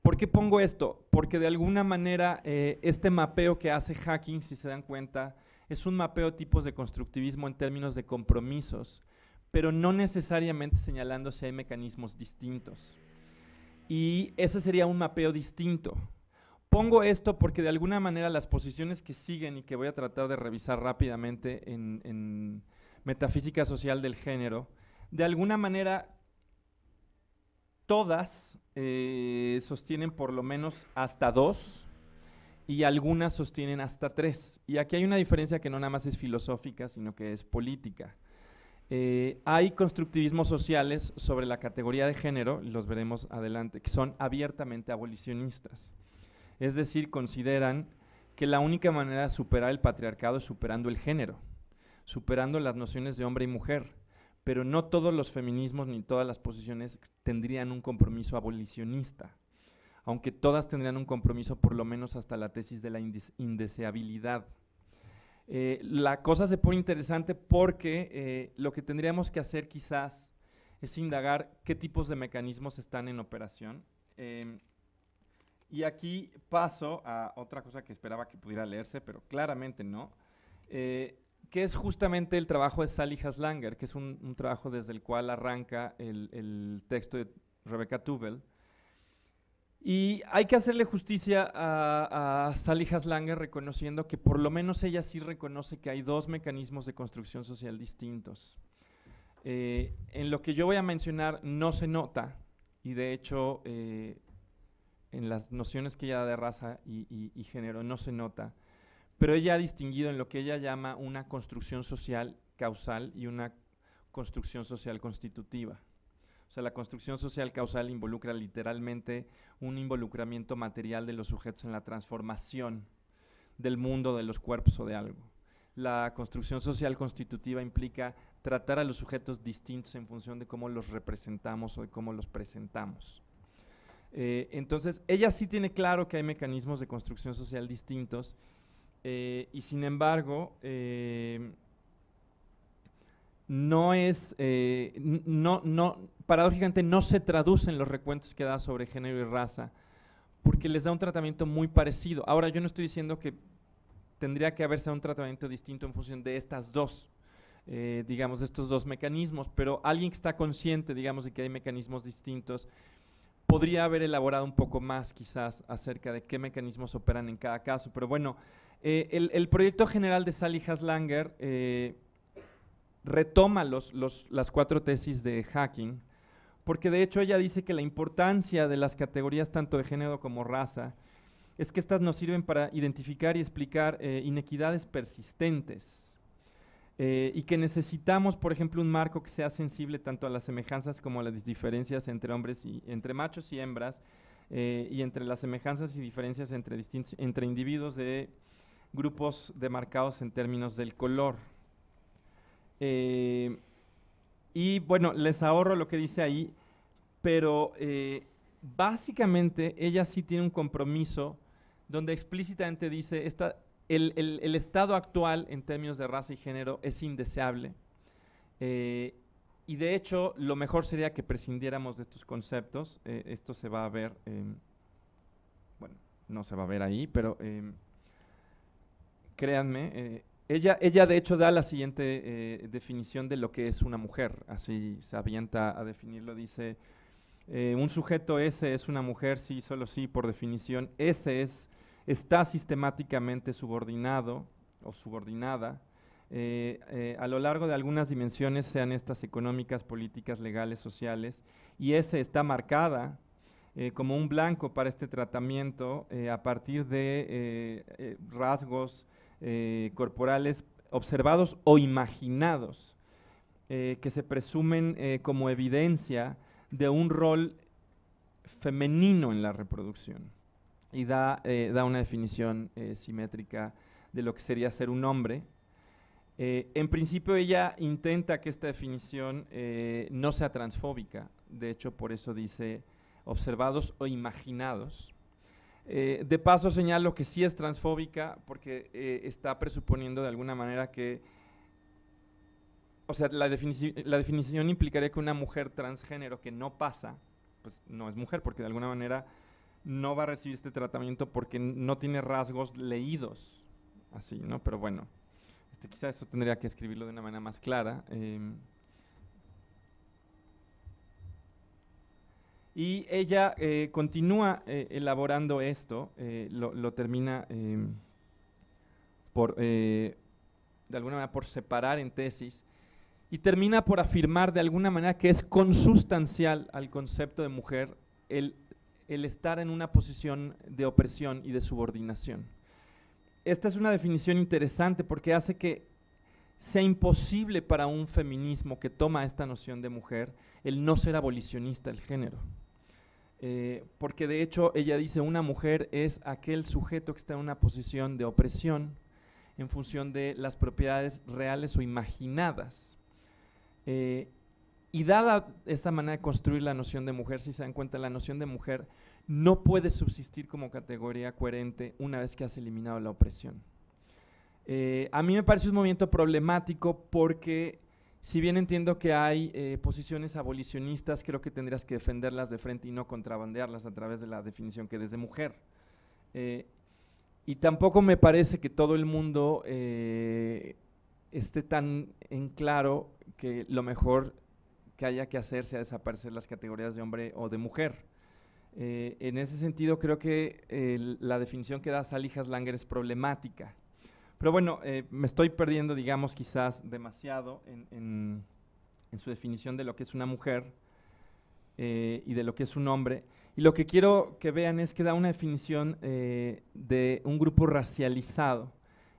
¿Por qué pongo esto? Porque de alguna manera este mapeo que hace Hacking, si se dan cuenta, es un mapeo de tipos de constructivismo en términos de compromisos, pero no necesariamente señalando si hay mecanismos distintos. Y ese sería un mapeo distinto. Pongo esto porque de alguna manera las posiciones que siguen y que voy a tratar de revisar rápidamente en metafísica social del género, de alguna manera todas sostienen por lo menos hasta 2 y algunas sostienen hasta 3. Y aquí hay una diferencia que no nada más es filosófica, sino que es política. Hay constructivismos sociales sobre la categoría de género, los veremos adelante, que son abiertamente abolicionistas. Es decir, consideran que la única manera de superar el patriarcado es superando el género, superando las nociones de hombre y mujer, pero no todos los feminismos ni todas las posiciones tendrían un compromiso abolicionista, aunque todas tendrían un compromiso por lo menos hasta la tesis de la indeseabilidad. La cosa se pone interesante porque lo que tendríamos que hacer quizás es indagar qué tipos de mecanismos están en operación. Y aquí paso a otra cosa que esperaba que pudiera leerse, pero claramente no, que es justamente el trabajo de Sally Haslanger, que es un trabajo desde el cual arranca el texto de Rebecca Tuvel. Y hay que hacerle justicia a Sally Haslanger reconociendo que por lo menos ella sí reconoce que hay 2 mecanismos de construcción social distintos. En lo que yo voy a mencionar no se nota, y de hecho en las nociones que ella da de raza y género no se nota, pero ella ha distinguido en lo que ella llama una construcción social causal y una construcción social constitutiva. O sea, la construcción social causal involucra literalmente un involucramiento material de los sujetos en la transformación del mundo, de los cuerpos o de algo. La construcción social constitutiva implica tratar a los sujetos distintos en función de cómo los representamos o de cómo los presentamos. Entonces, ella sí tiene claro que hay mecanismos de construcción social distintos y sin embargo, paradójicamente no se traducen los recuentos que da sobre género y raza porque les da un tratamiento muy parecido. Ahora, yo no estoy diciendo que tendría que haberse un tratamiento distinto en función de estas dos, digamos, de estos 2 mecanismos, pero alguien que está consciente, digamos, de que hay mecanismos distintos podría haber elaborado un poco más quizás acerca de qué mecanismos operan en cada caso, pero bueno, el proyecto general de Sally Haslanger retoma las 4 tesis de Hacking, porque de hecho ella dice que la importancia de las categorías tanto de género como raza es que estas nos sirven para identificar y explicar inequidades persistentes. Y que necesitamos, por ejemplo, un marco que sea sensible tanto a las semejanzas como a las diferencias entre hombres y entre machos y hembras, y entre las semejanzas y diferencias entre individuos de grupos demarcados en términos del color. Y bueno, les ahorro lo que dice ahí, pero básicamente ella sí tiene un compromiso donde explícitamente dice el estado actual en términos de raza y género es indeseable y de hecho lo mejor sería que prescindiéramos de estos conceptos. Esto se va a ver, bueno, no se va a ver ahí, pero créanme, Ella de hecho da la siguiente definición de lo que es una mujer, así se avienta a definirlo, dice, un sujeto ese es una mujer, sí, solo sí, por definición, está sistemáticamente subordinado o subordinada a lo largo de algunas dimensiones, sean estas económicas, políticas, legales, sociales, y ese está marcada como un blanco para este tratamiento a partir de rasgos corporales observados o imaginados que se presumen como evidencia de un rol femenino en la reproducción y da una definición simétrica de lo que sería ser un hombre. En principio ella intenta que esta definición no sea transfóbica, de hecho por eso dice observados o imaginados. De paso señalo que sí es transfóbica porque está presuponiendo de alguna manera que, o sea, la definición implicaría que una mujer transgénero que no pasa, pues no es mujer, porque de alguna manera no va a recibir este tratamiento porque no tiene rasgos leídos, así, ¿no? Pero bueno, quizá esto tendría que escribirlo de una manera más clara. Y ella continúa elaborando esto, lo termina de alguna manera por separar en tesis y termina por afirmar de alguna manera que es consustancial al concepto de mujer el estar en una posición de opresión y de subordinación. Esta es una definición interesante porque hace que sea imposible para un feminismo que toma esta noción de mujer el no ser abolicionista del género. Porque de hecho ella dice una mujer es aquel sujeto que está en una posición de opresión en función de las propiedades reales o imaginadas. Y dada esa manera de construir la noción de mujer, si se dan cuenta, la noción de mujer no puede subsistir como categoría coherente una vez que has eliminado la opresión. A mí me parece un movimiento problemático porque si bien entiendo que hay posiciones abolicionistas, creo que tendrías que defenderlas de frente y no contrabandearlas a través de la definición que des de mujer. Y tampoco me parece que todo el mundo esté tan en claro que lo mejor que haya que hacer sea desaparecer las categorías de hombre o de mujer. En ese sentido creo que la definición que da Sally Haslanger es problemática. Pero bueno, me estoy perdiendo, digamos, quizás demasiado en su definición de lo que es una mujer y de lo que es un hombre. Y lo que quiero que vean es que da una definición de un grupo racializado,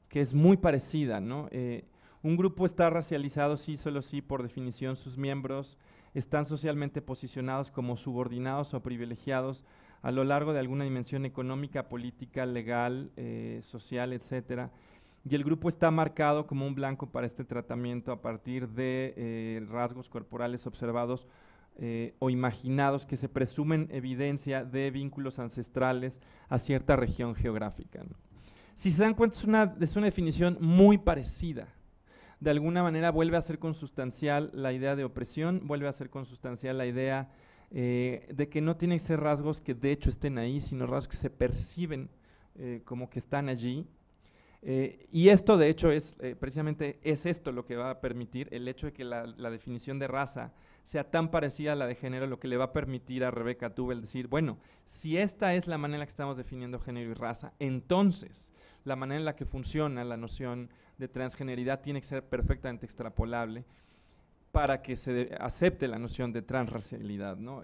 que es muy parecida, ¿no? Un grupo está racializado, sí, solo sí, por definición, sus miembros están socialmente posicionados como subordinados o privilegiados a lo largo de alguna dimensión económica, política, legal, social, etcétera. Y el grupo está marcado como un blanco para este tratamiento a partir de rasgos corporales observados o imaginados que se presumen evidencia de vínculos ancestrales a cierta región geográfica, ¿no? Si se dan cuenta, es una definición muy parecida. De alguna manera vuelve a ser consustancial la idea de opresión, vuelve a ser consustancial la idea de que no tienen que ser rasgos que de hecho estén ahí, sino rasgos que se perciben como que están allí. Y esto de hecho es precisamente es esto lo que va a permitir, el hecho de que la definición de raza sea tan parecida a la de género, lo que le va a permitir a Rebecca Tubel decir, bueno, si esta es la manera en la que estamos definiendo género y raza, entonces la manera en la que funciona la noción de transgeneridad tiene que ser perfectamente extrapolable para que se acepte la noción de transracialidad, ¿no?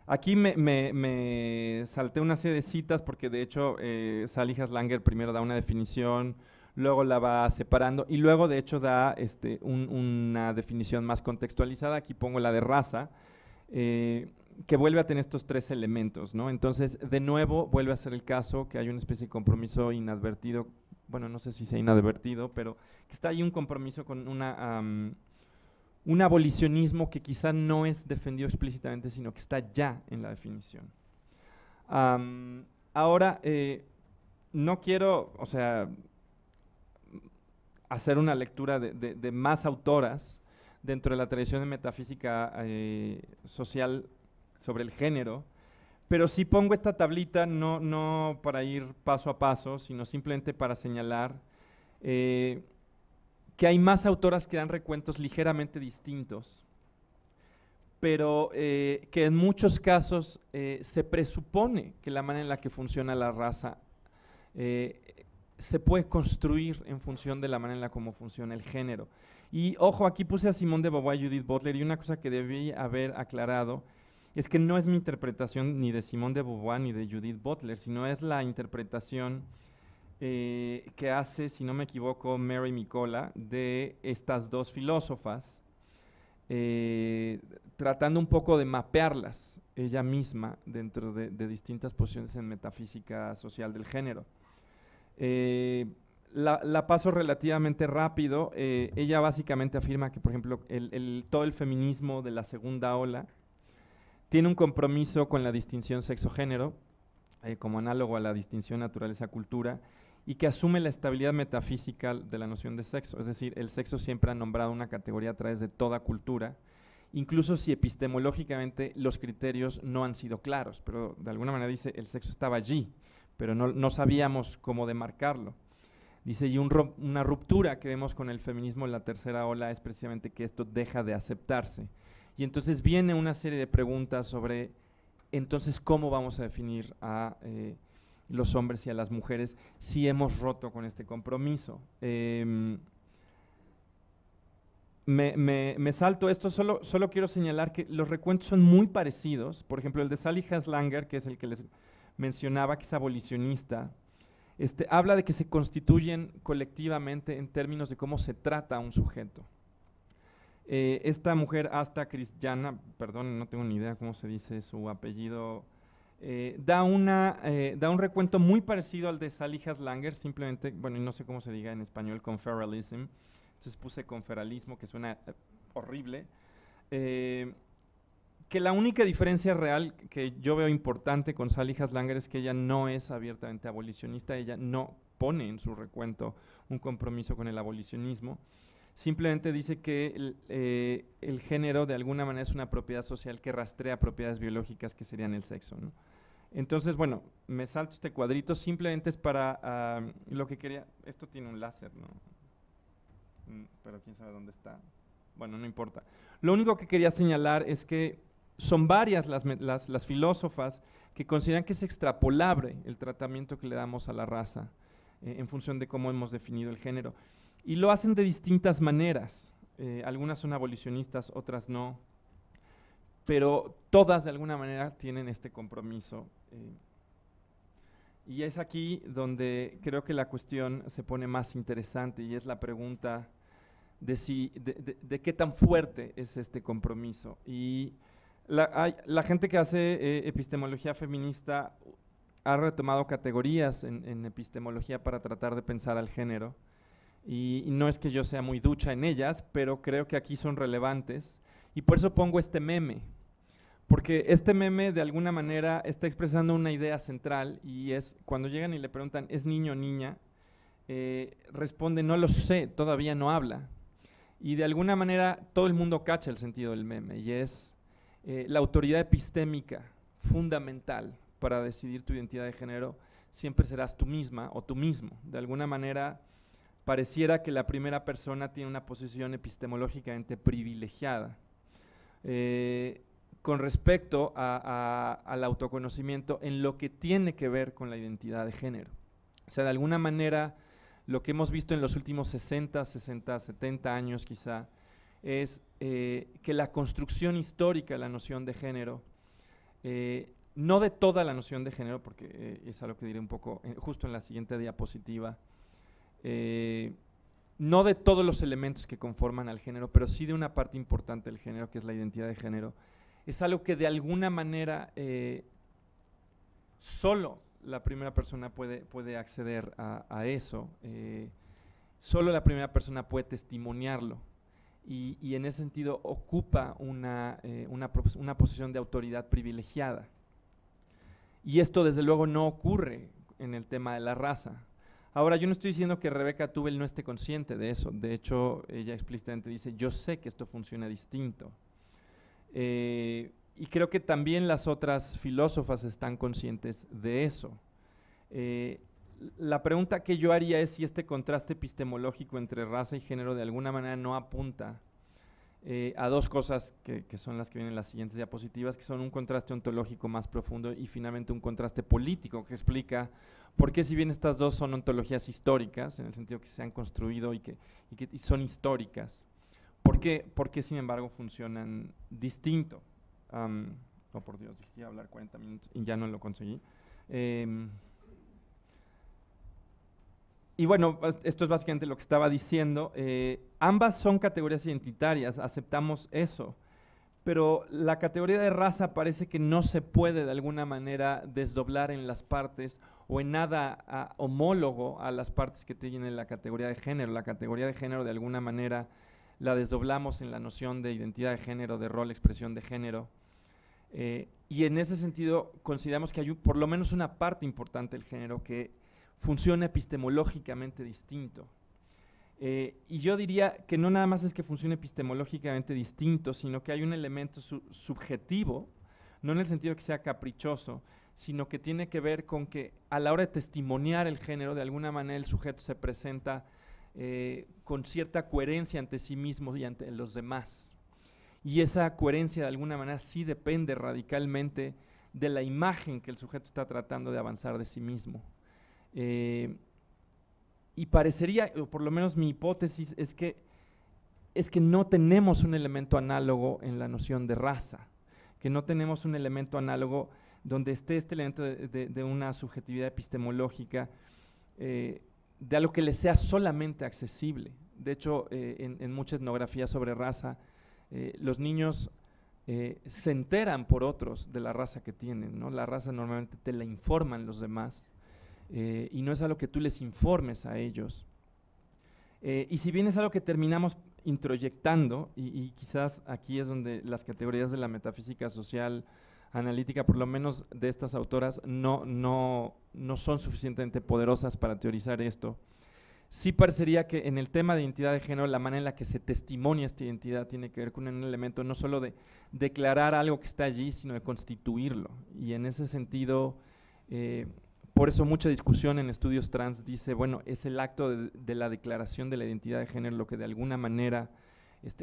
Aquí me salté una serie de citas porque de hecho Sally Haslanger primero da una definición, luego la va separando y luego de hecho da una definición más contextualizada. Aquí pongo la de raza, que vuelve a tener estos tres elementos, ¿no? Entonces, de nuevo, vuelve a ser el caso que hay una especie de compromiso inadvertido, bueno, no sé si sea inadvertido, pero que está ahí un compromiso con un abolicionismo que quizá no es defendido explícitamente, sino que está ya en la definición. Ahora, no quiero, o sea, hacer una lectura de más autoras dentro de la tradición de metafísica social sobre el género, pero sí pongo esta tablita no para ir paso a paso, sino simplemente para señalar que hay más autoras que dan recuentos ligeramente distintos, pero que en muchos casos se presupone que la manera en la que funciona la raza se puede construir en función de la manera en la como funciona el género. Y ojo, aquí puse a Simone de Beauvoir y Judith Butler, y una cosa que debí haber aclarado es que no es mi interpretación ni de Simone de Beauvoir ni de Judith Butler, sino es la interpretación que hace, si no me equivoco, Mary Mikola de estas dos filósofas, tratando un poco de mapearlas ella misma dentro de distintas posiciones en metafísica social del género. La paso relativamente rápido. Ella básicamente afirma que, por ejemplo, todo el feminismo de la segunda ola tiene un compromiso con la distinción sexo-género, como análogo a la distinción naturaleza-cultura, y que asume la estabilidad metafísica de la noción de sexo. Es decir, el sexo siempre ha nombrado una categoría a través de toda cultura, incluso si epistemológicamente los criterios no han sido claros, pero de alguna manera dice el sexo estaba allí, pero no sabíamos cómo demarcarlo. Dice, y una ruptura que vemos con el feminismo en la tercera ola es precisamente que esto deja de aceptarse. Y entonces viene una serie de preguntas sobre, entonces, ¿cómo vamos a definir a los hombres y a las mujeres si hemos roto con este compromiso? Me salto esto, solo quiero señalar que los recuentos son muy parecidos. Por ejemplo, el de Sally Haslanger, que es el que les mencionaba, que es abolicionista, habla de que se constituyen colectivamente en términos de cómo se trata a un sujeto. Esta mujer, Asta Christiana, perdón, no tengo ni idea cómo se dice su apellido, da un recuento muy parecido al de Sally Haslanger, simplemente, bueno, y no sé cómo se diga en español, conferalism, entonces puse conferalismo, que suena horrible, que la única diferencia real que yo veo importante con Sally Haslanger es que ella no es abiertamente abolicionista, ella no pone en su recuento un compromiso con el abolicionismo, simplemente dice que el género de alguna manera es una propiedad social que rastrea propiedades biológicas que serían el sexo, ¿no? Entonces, bueno, me salto este cuadrito, simplemente es para lo que quería. Esto tiene un láser, ¿no? Pero quién sabe dónde está. Bueno, no importa. Lo único que quería señalar es que son varias las filósofas que consideran que es extrapolable el tratamiento que le damos a la raza en función de cómo hemos definido el género. Y lo hacen de distintas maneras. Algunas son abolicionistas, otras no. Pero todas de alguna manera tienen este compromiso. Y es aquí donde creo que la cuestión se pone más interesante, y es la pregunta de qué tan fuerte es este compromiso. Y la gente que hace epistemología feminista ha retomado categorías en epistemología para tratar de pensar al género. Y no es que yo sea muy ducha en ellas, pero creo que aquí son relevantes. Y por eso pongo este meme. Porque este meme de alguna manera está expresando una idea central, y es cuando llegan y le preguntan, ¿es niño o niña? Responde, no lo sé, todavía no habla. Y de alguna manera todo el mundo cacha el sentido del meme, y es la autoridad epistémica fundamental para decidir tu identidad de género siempre serás tú misma o tú mismo. De alguna manera pareciera que la primera persona tiene una posición epistemológicamente privilegiada con respecto al autoconocimiento en lo que tiene que ver con la identidad de género. O sea, de alguna manera, lo que hemos visto en los últimos 60, 70 años quizá, es que la construcción histórica de la noción de género, no de toda la noción de género, porque es algo que diré un poco justo en la siguiente diapositiva, no de todos los elementos que conforman al género, pero sí de una parte importante del género, que es la identidad de género, es algo que de alguna manera solo la primera persona puede acceder a eso, solo la primera persona puede testimoniarlo, y en ese sentido ocupa una posición de autoridad privilegiada. Y esto desde luego no ocurre en el tema de la raza. Ahora, yo no estoy diciendo que Rebecca Tubel no esté consciente de eso, de hecho ella explícitamente dice, yo sé que esto funciona distinto. Y creo que también las otras filósofas están conscientes de eso. la pregunta que yo haría es si este contraste epistemológico entre raza y género de alguna manera no apunta a dos cosas que son las que vienen en las siguientes diapositivas, que son un contraste ontológico más profundo y finalmente un contraste político que explica por qué, si bien estas dos son ontologías históricas, en el sentido que se han construido y son históricas, ¿por qué sin embargo funcionan distinto? Oh, por Dios, dije que iba a hablar 40 minutos y ya no lo conseguí. Y bueno, esto es básicamente lo que estaba diciendo. Ambas son categorías identitarias, aceptamos eso, pero la categoría de raza parece que no se puede de alguna manera desdoblar en las partes o en nada homólogo a las partes que tienen la categoría de género. La categoría de género de alguna manera la desdoblamos en la noción de identidad de género, de rol, expresión de género. Y en ese sentido consideramos que hay por lo menos una parte importante del género que funciona epistemológicamente distinto. Y yo diría que no nada más es que funcione epistemológicamente distinto, sino que hay un elemento subjetivo, no en el sentido que sea caprichoso, sino que tiene que ver con que a la hora de testimoniar el género, de alguna manera el sujeto se presenta con cierta coherencia ante sí mismo y ante los demás. Y esa coherencia de alguna manera sí depende radicalmente de la imagen que el sujeto está tratando de avanzar de sí mismo. Y parecería, o por lo menos mi hipótesis, es que no tenemos un elemento análogo en la noción de raza, que no tenemos un elemento análogo donde esté este elemento de una subjetividad epistemológica, de algo que le sea solamente accesible. De hecho, en mucha etnografía sobre raza, los niños se enteran por otros de la raza que tienen, ¿no? La raza normalmente te la informan los demás, y no es algo que tú les informes a ellos. Y si bien es algo que terminamos introyectando, y quizás aquí es donde las categorías de la metafísica social analítica, por lo menos de estas autoras, no son suficientemente poderosas para teorizar esto, sí parecería que en el tema de identidad de género, la manera en la que se testimonia esta identidad tiene que ver con un elemento no solo de declarar algo que está allí, sino de constituirlo. Y en ese sentido, por eso mucha discusión en estudios trans dice, bueno, es el acto de la declaración de la identidad de género lo que de alguna manera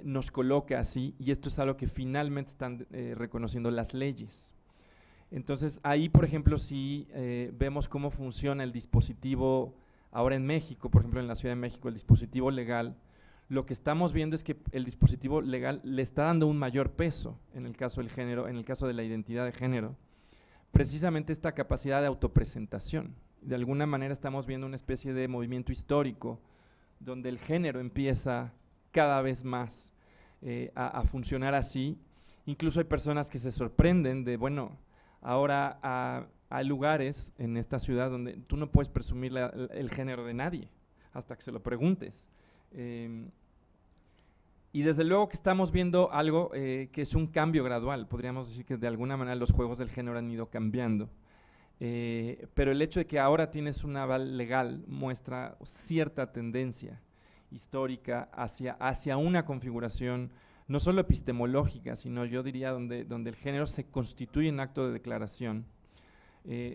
nos coloca así, y esto es algo que finalmente están reconociendo las leyes. Entonces ahí, por ejemplo, sí vemos cómo funciona el dispositivo ahora en México, por ejemplo en la Ciudad de México, el dispositivo legal. Lo que estamos viendo es que el dispositivo legal le está dando un mayor peso en el caso del género, en el caso de la identidad de género, precisamente esta capacidad de autopresentación. De alguna manera estamos viendo una especie de movimiento histórico donde el género empieza cada vez más a funcionar así. Incluso hay personas que se sorprenden de, bueno, ahora hay lugares en esta ciudad donde tú no puedes presumir el género de nadie hasta que se lo preguntes. Y desde luego que estamos viendo algo que es un cambio gradual. Podríamos decir que de alguna manera los juegos del género han ido cambiando. Pero el hecho de que ahora tienes un aval legal muestra cierta tendencia histórica hacia una configuración no solo epistemológica, sino yo diría donde el género se constituye en acto de declaración,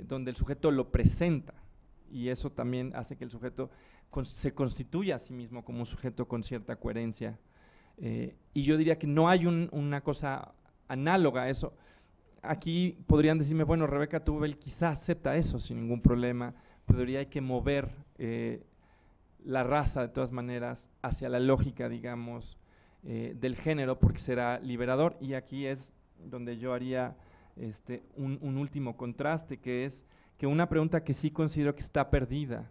donde el sujeto lo presenta, y eso también hace que el sujeto se constituya a sí mismo como un sujeto con cierta coherencia. Y yo diría que no hay una cosa análoga a eso. Aquí podrían decirme, bueno, Rebeca Tubel quizá acepta eso sin ningún problema, pero hay que mover la raza de todas maneras hacia la lógica, digamos, del género, porque será liberador. Y aquí es donde yo haría un último contraste, que es que una pregunta que sí considero que está perdida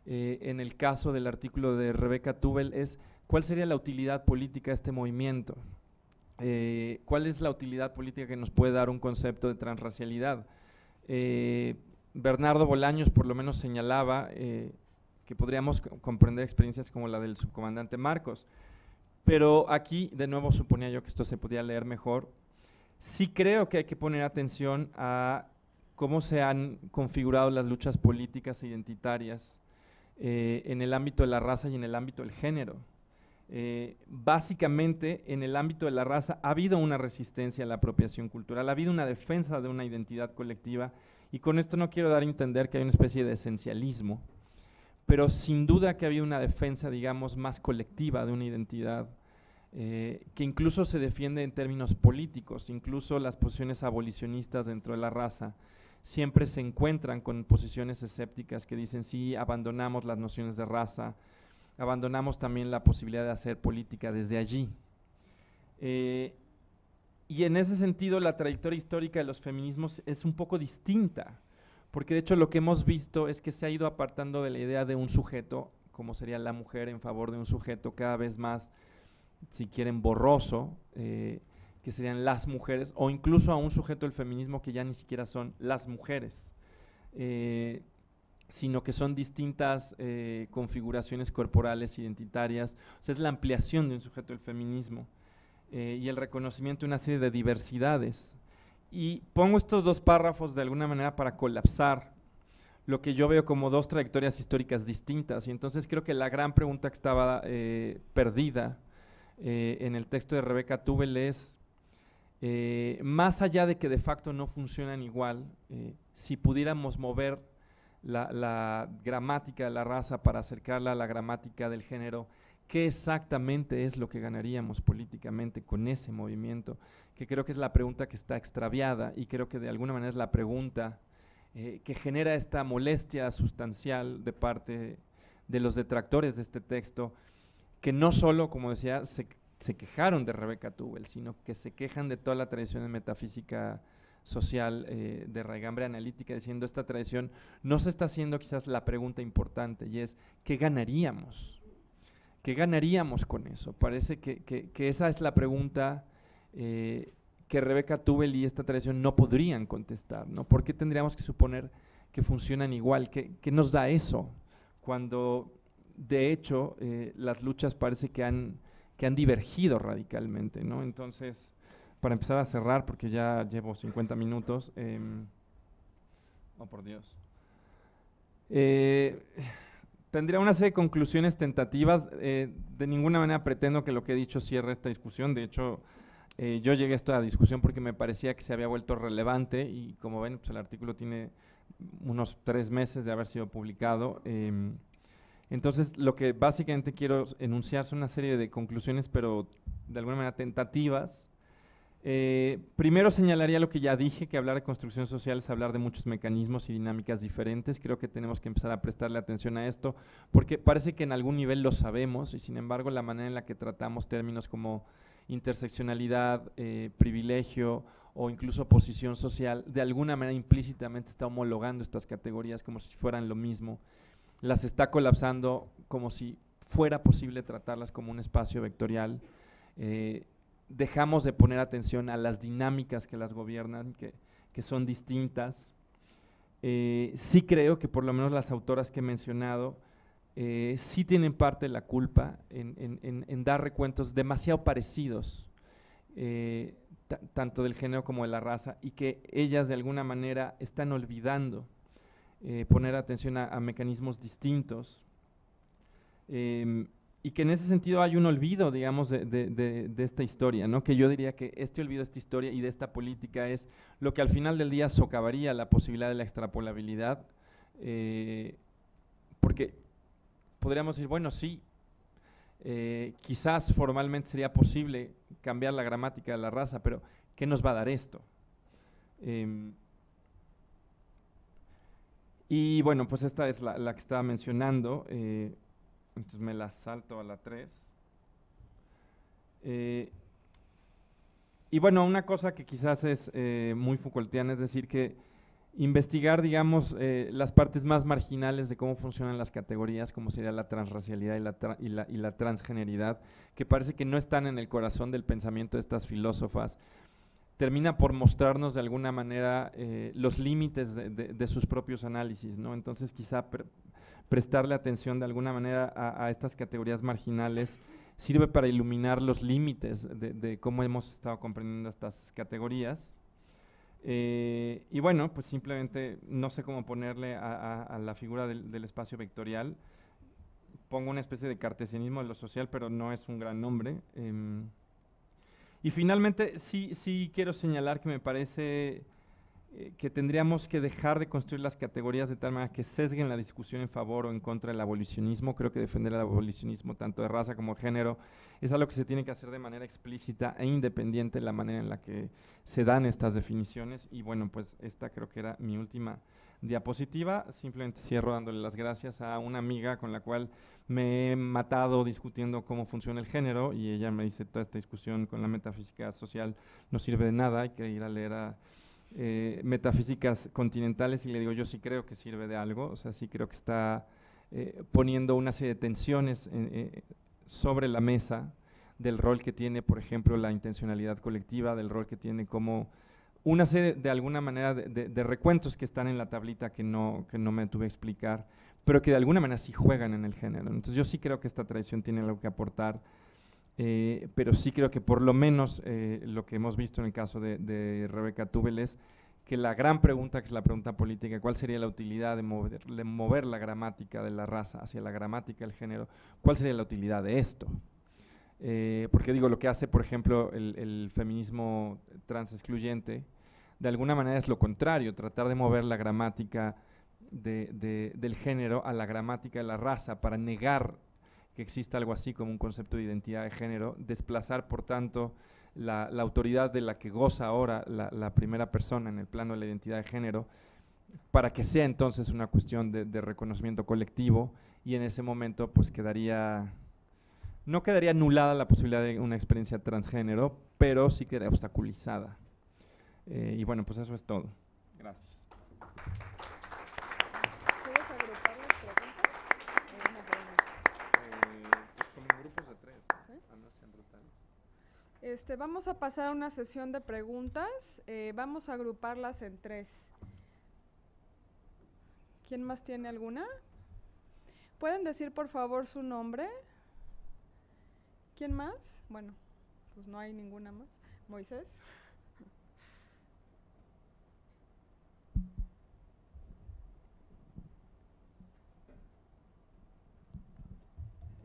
en el caso del artículo de Rebeca Tubel es ¿cuál sería la utilidad política de este movimiento? ¿Cuál es la utilidad política que nos puede dar un concepto de transracialidad? Bernardo Bolaños por lo menos señalaba que podríamos comprender experiencias como la del subcomandante Marcos, pero aquí de nuevo suponía yo que esto se podía leer mejor. Sí creo que hay que poner atención a cómo se han configurado las luchas políticas e identitarias en el ámbito de la raza y en el ámbito del género. básicamente en el ámbito de la raza ha habido una resistencia a la apropiación cultural, ha habido una defensa de una identidad colectiva, y con esto no quiero dar a entender que hay una especie de esencialismo, pero sin duda que ha habido una defensa, digamos, más colectiva de una identidad que incluso se defiende en términos políticos. Incluso las posiciones abolicionistas dentro de la raza siempre se encuentran con posiciones escépticas que dicen sí, abandonamos las nociones de raza, abandonamos también la posibilidad de hacer política desde allí. Y en ese sentido la trayectoria histórica de los feminismos es un poco distinta, porque de hecho lo que hemos visto es que se ha ido apartando de la idea de un sujeto, como sería la mujer, en favor de un sujeto cada vez más, si quieren, borroso, que serían las mujeres, o incluso a un sujeto del feminismo que ya ni siquiera son las mujeres, sino que son distintas configuraciones corporales identitarias. O sea, es la ampliación de un sujeto del feminismo y el reconocimiento de una serie de diversidades. Y pongo estos dos párrafos de alguna manera para colapsar lo que yo veo como dos trayectorias históricas distintas. Y entonces creo que la gran pregunta que estaba perdida en el texto de Rebecca Tubel es, más allá de que de facto no funcionan igual, si pudiéramos mover la gramática de la raza para acercarla a la gramática del género, ¿qué exactamente es lo que ganaríamos políticamente con ese movimiento? Que creo que es la pregunta que está extraviada, y creo que de alguna manera es la pregunta que genera esta molestia sustancial de parte de los detractores de este texto, que no solo, como decía, se quejaron de Rebecca Tubel, sino que se quejan de toda la tradición de metafísica social de raigambre analítica, diciendo esta tradición no se está haciendo quizás la pregunta importante, y es ¿qué ganaríamos? ¿Qué ganaríamos con eso? Parece que esa es la pregunta que Rebecca Tubel y esta tradición no podrían contestar, ¿no? ¿Por qué tendríamos que suponer que funcionan igual? ¿Qué nos da eso? Cuando de hecho las luchas parece que han divergido radicalmente, ¿no? Entonces, para empezar a cerrar, porque ya llevo 50 minutos, oh por Dios, tendría una serie de conclusiones tentativas. De ninguna manera pretendo que lo que he dicho cierre esta discusión. De hecho, yo llegué a esta discusión porque me parecía que se había vuelto relevante, y como ven, pues el artículo tiene unos 3 meses de haber sido publicado. Entonces, lo que básicamente quiero enunciar son una serie de conclusiones, pero de alguna manera tentativas. Primero señalaría lo que ya dije, que hablar de construcción social es hablar de muchos mecanismos y dinámicas diferentes. Creo que tenemos que empezar a prestarle atención a esto, porque parece que en algún nivel lo sabemos, y sin embargo la manera en la que tratamos términos como interseccionalidad, privilegio o incluso posición social, de alguna manera implícitamente está homologando estas categorías como si fueran lo mismo. Las está colapsando como si fuera posible tratarlas como un espacio vectorial. Dejamos de poner atención a las dinámicas que las gobiernan, que son distintas. Sí creo que por lo menos las autoras que he mencionado sí tienen parte de la culpa en dar recuentos demasiado parecidos, tanto del género como de la raza, y que ellas de alguna manera están olvidando poner atención a mecanismos distintos, y que en ese sentido hay un olvido, digamos, de esta historia, ¿no? Que yo diría que este olvido de esta historia y de esta política es lo que al final del día socavaría la posibilidad de la extrapolabilidad, porque podríamos decir, bueno, sí, quizás formalmente sería posible cambiar la gramática de la raza, pero ¿qué nos va a dar esto? Y bueno, pues esta es la que estaba mencionando, entonces me la salto a la 3. Y bueno, una cosa que quizás es muy Foucaultiana, es decir, que investigar, digamos, las partes más marginales de cómo funcionan las categorías, como sería la transracialidad y la transgeneridad, que parece que no están en el corazón del pensamiento de estas filósofas, termina por mostrarnos de alguna manera los límites de sus propios análisis, ¿no? Entonces quizá prestarle atención de alguna manera a estas categorías marginales sirve para iluminar los límites de cómo hemos estado comprendiendo estas categorías. Y bueno, pues simplemente no sé cómo ponerle a la figura del espacio vectorial, propongo una especie de cartesianismo de lo social, pero no es un gran nombre. Y finalmente, sí quiero señalar que me parece que tendríamos que dejar de construir las categorías de tal manera que sesguen la discusión en favor o en contra del abolicionismo. Creo que defender el abolicionismo tanto de raza como de género es algo que se tiene que hacer de manera explícita e independiente de la manera en la que se dan estas definiciones. Y bueno, pues esta creo que era mi última diapositiva. Simplemente cierro dándole las gracias a una amiga con la cual me he matado discutiendo cómo funciona el género, y ella me dice: toda esta discusión con la metafísica social no sirve de nada, hay que ir a leer a metafísicas continentales. Y le digo: yo sí creo que sirve de algo, o sea, sí creo que está poniendo una serie de tensiones sobre la mesa del rol que tiene, por ejemplo, la intencionalidad colectiva, del rol que tiene como una serie de alguna manera de recuentos que están en la tablita que no me tuve a explicar, pero que de alguna manera sí juegan en el género. Entonces yo sí creo que esta tradición tiene algo que aportar, pero sí creo que por lo menos lo que hemos visto en el caso de Rebeca Tubel es que la gran pregunta, que es la pregunta política, ¿cuál sería la utilidad de mover la gramática de la raza hacia la gramática del género? ¿Cuál sería la utilidad de esto? Porque digo, lo que hace, por ejemplo, el feminismo trans excluyente, de alguna manera es lo contrario, tratar de mover la gramática del género a la gramática de la raza para negar que exista algo así como un concepto de identidad de género, desplazar por tanto la autoridad de la que goza ahora la primera persona en el plano de la identidad de género, para que sea entonces una cuestión de reconocimiento colectivo, y en ese momento pues no quedaría anulada la posibilidad de una experiencia transgénero, pero sí quedaría obstaculizada. Y bueno, pues eso es todo. Gracias. ¿Puedes agrupar las preguntas? Pues como en grupos de 3, ¿sí? no sean brutales. Vamos a pasar a una sesión de preguntas. Vamos a agruparlas en 3. ¿Quién más tiene alguna? ¿Pueden decir por favor su nombre? ¿Quién más? Bueno, pues no hay ninguna más. Moisés.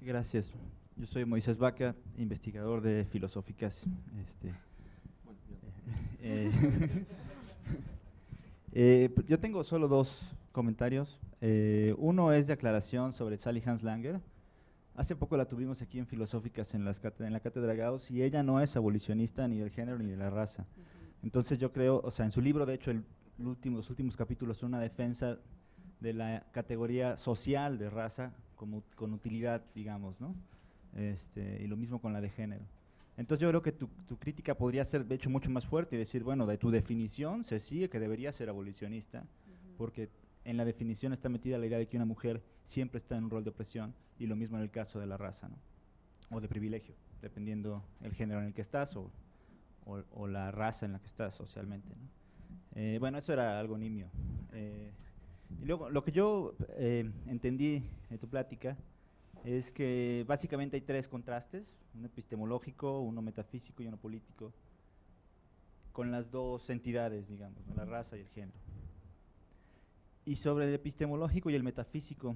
Gracias. Yo soy Moisés Vaca, investigador de filosóficas. Yo tengo solo 2 comentarios. Uno es de aclaración sobre Sally Hans Langer. Hace poco la tuvimos aquí en Filosóficas en la Cátedra Gauss, y ella no es abolicionista ni del género ni de la raza. Entonces yo creo, o sea, en su libro, de hecho, los últimos capítulos son una defensa de la categoría social de raza con utilidad, digamos, ¿no? Y lo mismo con la de género. Entonces yo creo que tu crítica podría ser, de hecho, mucho más fuerte y decir, bueno, de tu definición se sigue que debería ser abolicionista, porque en la definición está metida la idea de que una mujer siempre está en un rol de opresión, y lo mismo en el caso de la raza, ¿no? O de privilegio, dependiendo el género en el que estás o la raza en la que estás socialmente, ¿no? Bueno, eso era algo nimio. Y luego, lo que yo entendí de tu plática es que básicamente hay 3 contrastes, uno epistemológico, uno metafísico y uno político, con las 2 entidades, digamos, ¿no? La raza y el género. Y sobre el epistemológico y el metafísico,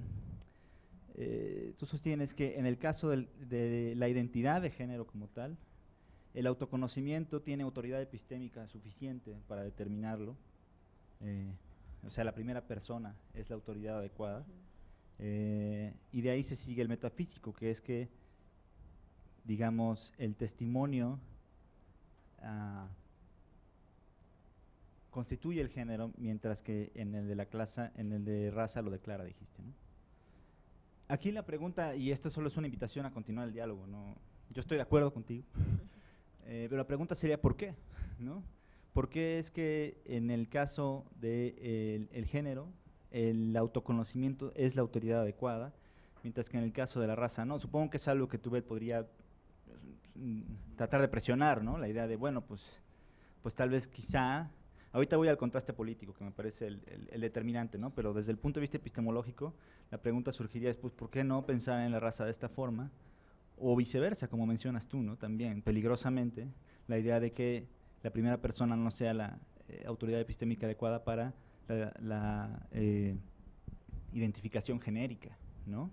tú sostienes que en el caso de la identidad de género como tal, el autoconocimiento tiene autoridad epistémica suficiente para determinarlo, o sea, la primera persona es la autoridad adecuada, y de ahí se sigue el metafísico, que es que, digamos, el testimonio constituye el género, mientras que en el de raza lo declara, dijiste, ¿no? Aquí la pregunta, y esto solo es una invitación a continuar el diálogo, ¿no? Yo estoy de acuerdo contigo, pero la pregunta sería ¿por qué? ¿No? ¿Por qué es que en el caso del género el autoconocimiento es la autoridad adecuada, mientras que en el caso de la raza no? Supongo que es algo que Tubel podría tratar de presionar, ¿no? La idea de, bueno, pues tal vez quizá, ahorita voy al contraste político, que me parece el determinante, ¿no? Pero desde el punto de vista epistemológico, la pregunta surgiría después, ¿por qué no pensar en la raza de esta forma? O viceversa, como mencionas tú, ¿no? También, peligrosamente, la idea de que la primera persona no sea la autoridad epistémica adecuada para la identificación genérica, ¿no?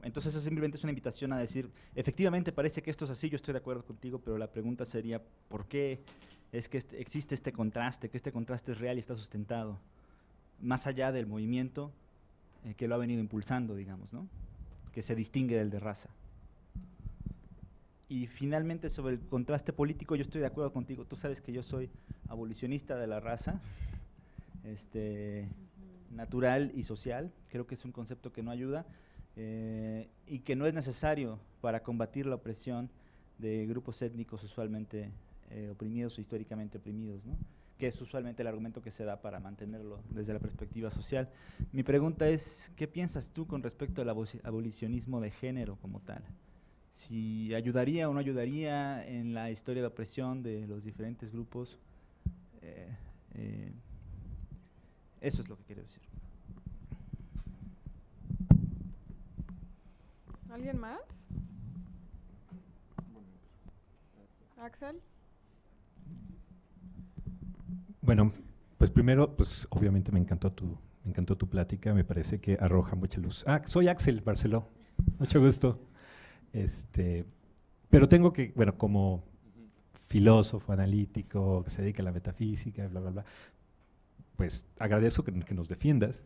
Entonces eso simplemente es una invitación a decir, efectivamente parece que esto es así, yo estoy de acuerdo contigo, pero la pregunta sería, ¿por qué es que existe este contraste, que este contraste es real y está sustentado, más allá del movimiento que lo ha venido impulsando, digamos, ¿no? Que se distingue del de raza? Y finalmente, sobre el contraste político, yo estoy de acuerdo contigo. Tú sabes que yo soy abolicionista de la raza, natural y social. Creo que es un concepto que no ayuda y que no es necesario para combatir la opresión de grupos étnicos usualmente oprimidos o históricamente oprimidos, ¿no? Que es usualmente el argumento que se da para mantenerlo desde la perspectiva social. Mi pregunta es, ¿qué piensas tú con respecto al abolicionismo de género como tal? Si ayudaría o no ayudaría en la historia de opresión de los diferentes grupos. Eso es lo que quiero decir. ¿Alguien más? ¿Axel? Bueno, pues primero, pues obviamente me encantó tu plática, me parece que arroja mucha luz. Soy Axel Barceló, mucho gusto. Pero tengo que, bueno, como filósofo, analítico, que se dedica a la metafísica, bla, bla, bla, pues agradezco que nos defiendas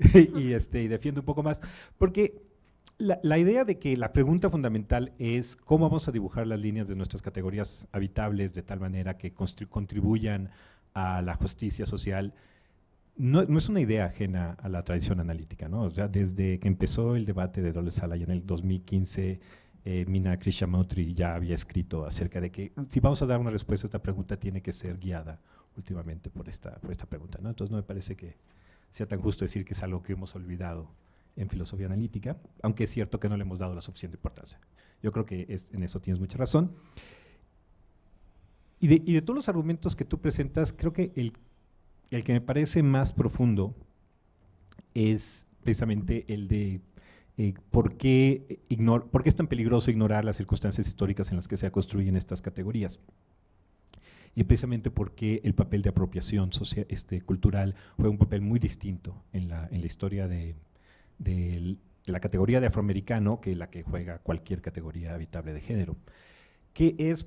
y defiendo un poco más, porque la idea de que la pregunta fundamental es cómo vamos a dibujar las líneas de nuestras categorías habitables de tal manera que contribuyan a la justicia social, no es una idea ajena a la tradición analítica, ¿no? O sea, desde que empezó el debate de Dolores Sala en el 2015, Mina Krishnamurti ya había escrito acerca de que si vamos a dar una respuesta a esta pregunta tiene que ser guiada últimamente por esta pregunta, ¿no? Entonces no me parece que sea tan justo decir que es algo que hemos olvidado en filosofía analítica, aunque es cierto que no le hemos dado la suficiente importancia. Yo creo que en eso tienes mucha razón. Y de todos los argumentos que tú presentas, creo que el que me parece más profundo es precisamente el de ¿por qué es tan peligroso ignorar las circunstancias históricas en las que se construyen estas categorías? Y precisamente porque el papel de apropiación cultural juega un papel muy distinto en la historia de la categoría de afroamericano que la que juega cualquier categoría habitable de género, que es,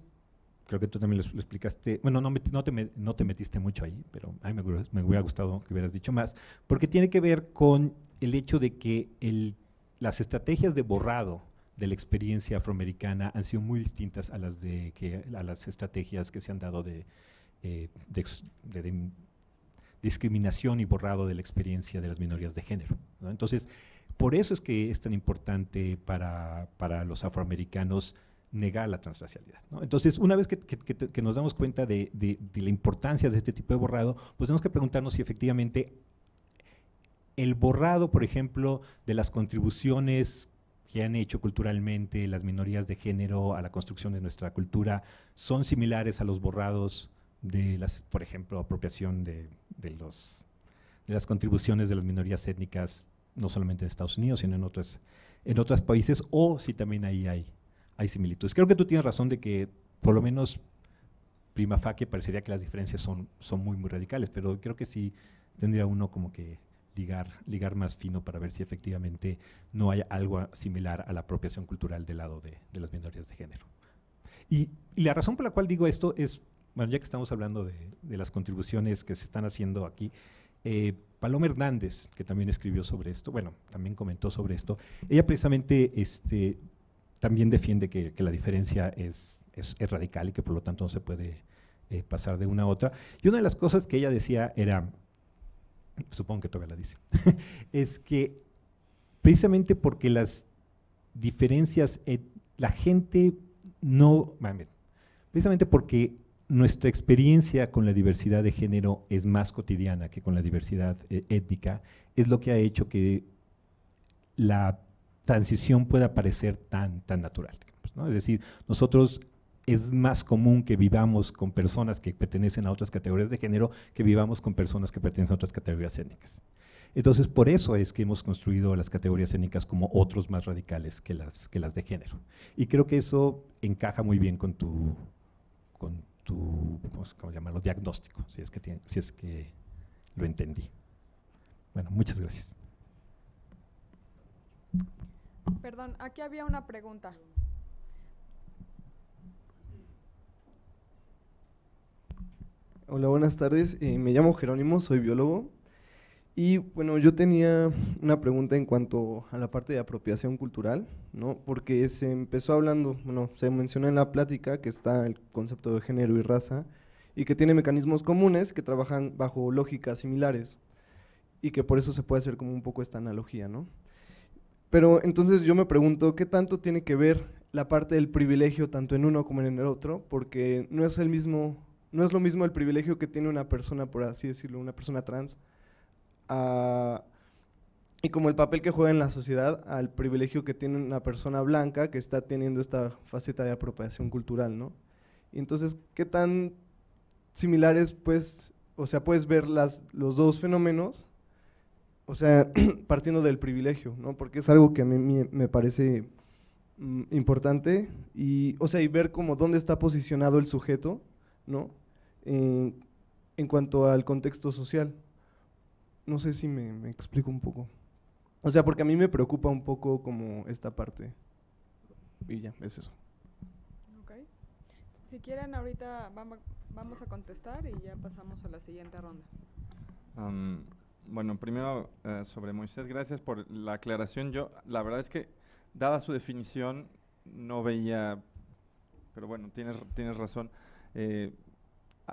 creo que tú también lo explicaste, bueno, no te metiste mucho ahí, pero a mí me hubiera gustado que hubieras dicho más, porque tiene que ver con el hecho de que las estrategias de borrado de la experiencia afroamericana han sido muy distintas a las estrategias que se han dado de discriminación y borrado de la experiencia de las minorías de género, ¿no? Entonces, por eso es que es tan importante para los afroamericanos negar la transracialidad, ¿no? Entonces, una vez que nos damos cuenta de la importancia de este tipo de borrado, pues tenemos que preguntarnos si efectivamente el borrado, por ejemplo, de las contribuciones que han hecho culturalmente las minorías de género a la construcción de nuestra cultura son similares a los borrados de por ejemplo, apropiación de las contribuciones de las minorías étnicas, no solamente en Estados Unidos, sino en otros países, o si también ahí hay similitudes. Creo que tú tienes razón de que, por lo menos, prima facie, parecería que las diferencias son muy, muy radicales, pero creo que sí tendría uno como que ligar más fino para ver si efectivamente no hay algo similar a la apropiación cultural del lado de las minorías de género. Y la razón por la cual digo esto es, bueno, ya que estamos hablando de las contribuciones que se están haciendo aquí, Paloma Hernández, que también escribió sobre esto, bueno, también comentó sobre esto, ella precisamente también defiende que la diferencia es radical y que por lo tanto no se puede pasar de una a otra. Y una de las cosas que ella decía era, supongo que todavía la dice, es que precisamente porque las diferencias, la gente no, precisamente porque nuestra experiencia con la diversidad de género es más cotidiana que con la diversidad étnica, es lo que ha hecho que la transición pueda parecer tan natural, ¿no? Es decir, nosotros es más común que vivamos con personas que pertenecen a otras categorías de género que vivamos con personas que pertenecen a otras categorías étnicas. Entonces, por eso es que hemos construido las categorías étnicas como otros más radicales que las de género. Y creo que eso encaja muy bien con tu ¿cómo llamarlo? Diagnóstico, si es que lo entendí. Bueno, muchas gracias. Perdón, aquí había una pregunta. Hola, buenas tardes. Me llamo Jerónimo, soy biólogo. Y bueno, yo tenía una pregunta en cuanto a la parte de apropiación cultural, ¿no? Porque se empezó hablando, bueno, se mencionó en la plática que está el concepto de género y raza y que tiene mecanismos comunes que trabajan bajo lógicas similares y que por eso se puede hacer como un poco esta analogía, ¿no? Pero entonces yo me pregunto, ¿qué tanto tiene que ver la parte del privilegio tanto en uno como en el otro? Porque no es lo mismo el privilegio que tiene una persona, por así decirlo, una persona trans, y como el papel que juega en la sociedad al privilegio que tiene una persona blanca que está teniendo esta faceta de apropiación cultural, ¿no? Y entonces, ¿qué tan similares, pues, o sea, puedes ver los dos fenómenos, o sea, partiendo del privilegio, ¿no? Porque es algo que a mí me parece importante y, o sea, y ver como dónde está posicionado el sujeto, ¿no? En cuanto al contexto social. No sé si me explico un poco. O sea, porque a mí me preocupa un poco como esta parte. Y ya, es eso. Ok. Si quieren, ahorita vamos a contestar y ya pasamos a la siguiente ronda. Bueno, primero sobre Moisés, gracias por la aclaración. Yo, la verdad es que, dada su definición, no veía, pero bueno, tienes razón.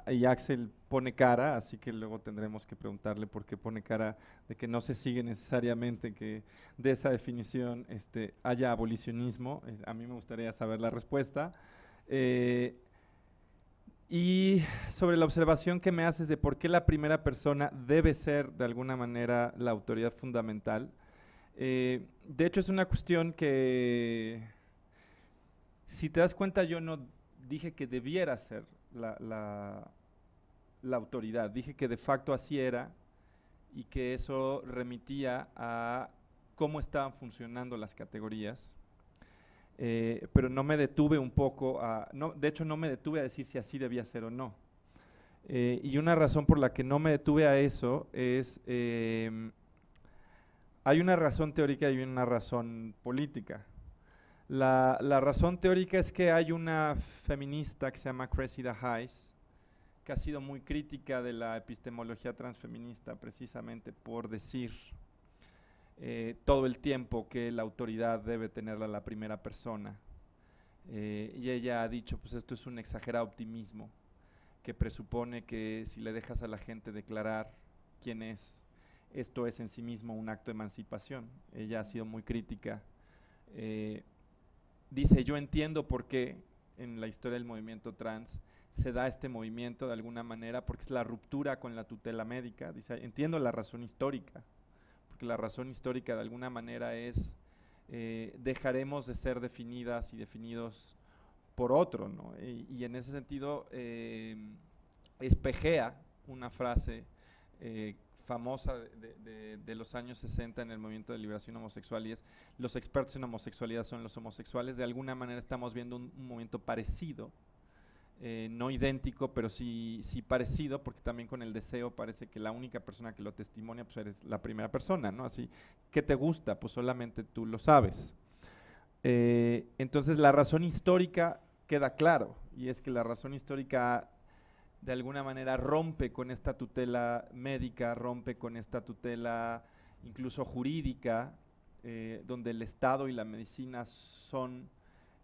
Y Axel pone cara, así que luego tendremos que preguntarle por qué pone cara de que no se sigue necesariamente que de esa definición haya abolicionismo. A mí me gustaría saber la respuesta. Y sobre la observación que me haces de por qué la primera persona debe ser de alguna manera la autoridad fundamental, de hecho es una cuestión que, si te das cuenta, yo no dije que debiera ser la autoridad, dije que de facto así era y que eso remitía a cómo estaban funcionando las categorías. Pero no me detuve un poco de hecho no me detuve a decir si así debía ser o no. Y una razón por la que no me detuve a eso es, hay una razón teórica y una razón política. La razón teórica es que hay una feminista que se llama Cressida Hayes, que ha sido muy crítica de la epistemología transfeminista precisamente por decir todo el tiempo que la autoridad debe tenerla la primera persona. Y ella ha dicho, pues esto es un exagerado optimismo que presupone que si le dejas a la gente declarar quién es, esto es en sí mismo un acto de emancipación. Ella ha sido muy crítica. Dice, yo entiendo por qué en la historia del movimiento trans se da este movimiento de alguna manera, porque es la ruptura con la tutela médica. Dice, entiendo la razón histórica, porque la razón histórica de alguna manera es dejaremos de ser definidas y definidos por otro, ¿no? Y en ese sentido espejea una frase famosa de los años 60 en el movimiento de liberación homosexual, y es: los expertos en homosexualidad son los homosexuales. De alguna manera estamos viendo un movimiento parecido, no idéntico, pero sí parecido, porque también con el deseo parece que la única persona que lo testimonia pues eres la primera persona, ¿no? Así, ¿qué te gusta? Pues solamente tú lo sabes. Entonces la razón histórica queda claro, y es que la razón histórica de alguna manera rompe con esta tutela médica, rompe con esta tutela incluso jurídica, donde el Estado y la medicina son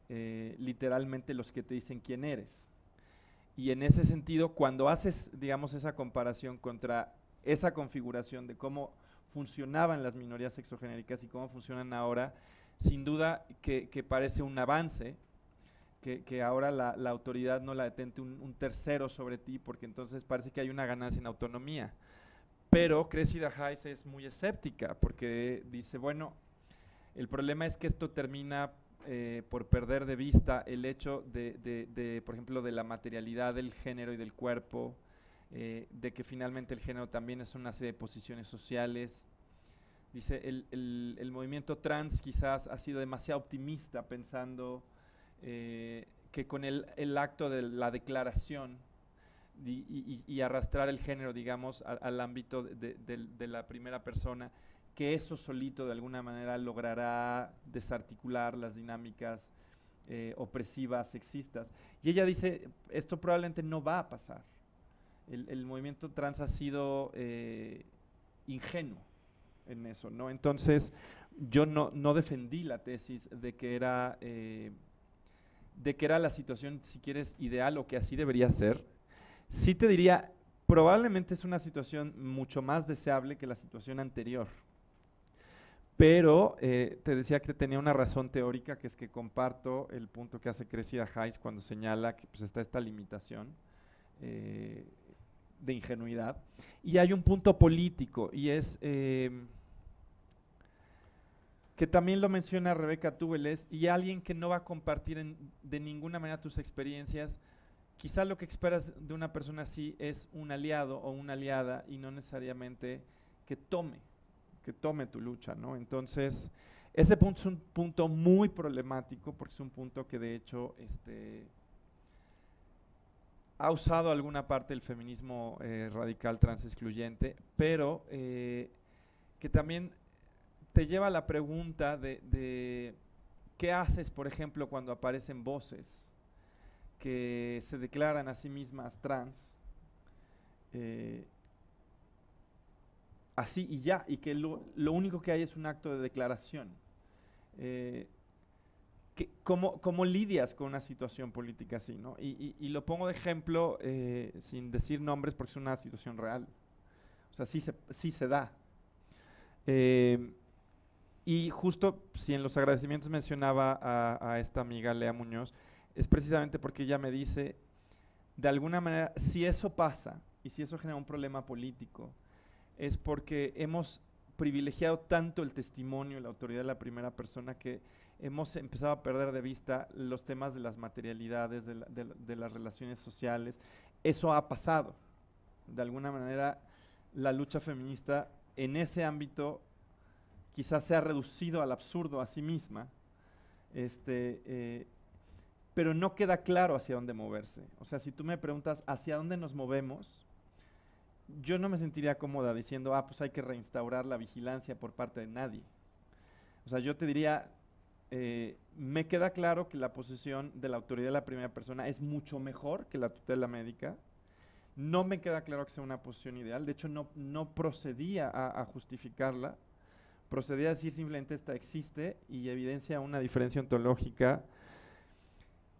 literalmente los que te dicen quién eres. Y en ese sentido, cuando haces, digamos, esa comparación contra esa configuración de cómo funcionaban las minorías sexogenéricas y cómo funcionan ahora, sin duda que parece un avance, que ahora la autoridad no la detente un tercero sobre ti, porque entonces parece que hay una ganancia en autonomía. Pero Cressida Hayes es muy escéptica, porque dice, bueno, el problema es que esto termina por perder de vista el hecho por ejemplo, de la materialidad del género y del cuerpo, de que finalmente el género también es una serie de posiciones sociales. Dice, el movimiento trans quizás ha sido demasiado optimista pensando que con el acto de la declaración y arrastrar el género, digamos, al ámbito de la primera persona, que eso solito de alguna manera logrará desarticular las dinámicas opresivas, sexistas. Y ella dice, esto probablemente no va a pasar. El movimiento trans ha sido ingenuo en eso, ¿no? Entonces, yo no defendí la tesis de que era la situación, si quieres, ideal o que así debería ser. Sí te diría, probablemente es una situación mucho más deseable que la situación anterior. Pero te decía que tenía una razón teórica, que es que comparto el punto que hace Cressida Heiss cuando señala que pues, está esta limitación de ingenuidad. Y hay un punto político, y es que también lo menciona Rebeca Túbeles, y alguien que no va a compartir de ninguna manera tus experiencias. Quizá lo que esperas de una persona así es un aliado o una aliada, y no necesariamente que tome tu lucha, ¿no? Entonces, ese punto es un punto muy problemático, porque es un punto que de hecho ha usado alguna parte del feminismo radical trans excluyente, pero que también te lleva a la pregunta de qué haces, por ejemplo, cuando aparecen voces que se declaran a sí mismas trans, así y ya, y que lo único que hay es un acto de declaración. ¿Cómo lidias con una situación política así, ¿no? Y lo pongo de ejemplo sin decir nombres porque es una situación real. O sea, sí se da. Y justo si en los agradecimientos mencionaba a esta amiga Lea Muñoz, es precisamente porque ella me dice, de alguna manera, si eso pasa y si eso genera un problema político, es porque hemos privilegiado tanto el testimonio y la autoridad de la primera persona que hemos empezado a perder de vista los temas de las materialidades, de las relaciones sociales. Eso ha pasado. De alguna manera, la lucha feminista en ese ámbito quizás se ha reducido al absurdo a sí misma, pero no queda claro hacia dónde moverse. O sea, si tú me preguntas hacia dónde nos movemos, yo no me sentiría cómoda diciendo, pues hay que reinstaurar la vigilancia por parte de nadie. O sea, yo te diría, me queda claro que la posición de la autoridad de la primera persona es mucho mejor que la tutela médica. No me queda claro que sea una posición ideal. De hecho, no procedía a justificarla. Procedía a decir simplemente esta existe y evidencia una diferencia ontológica.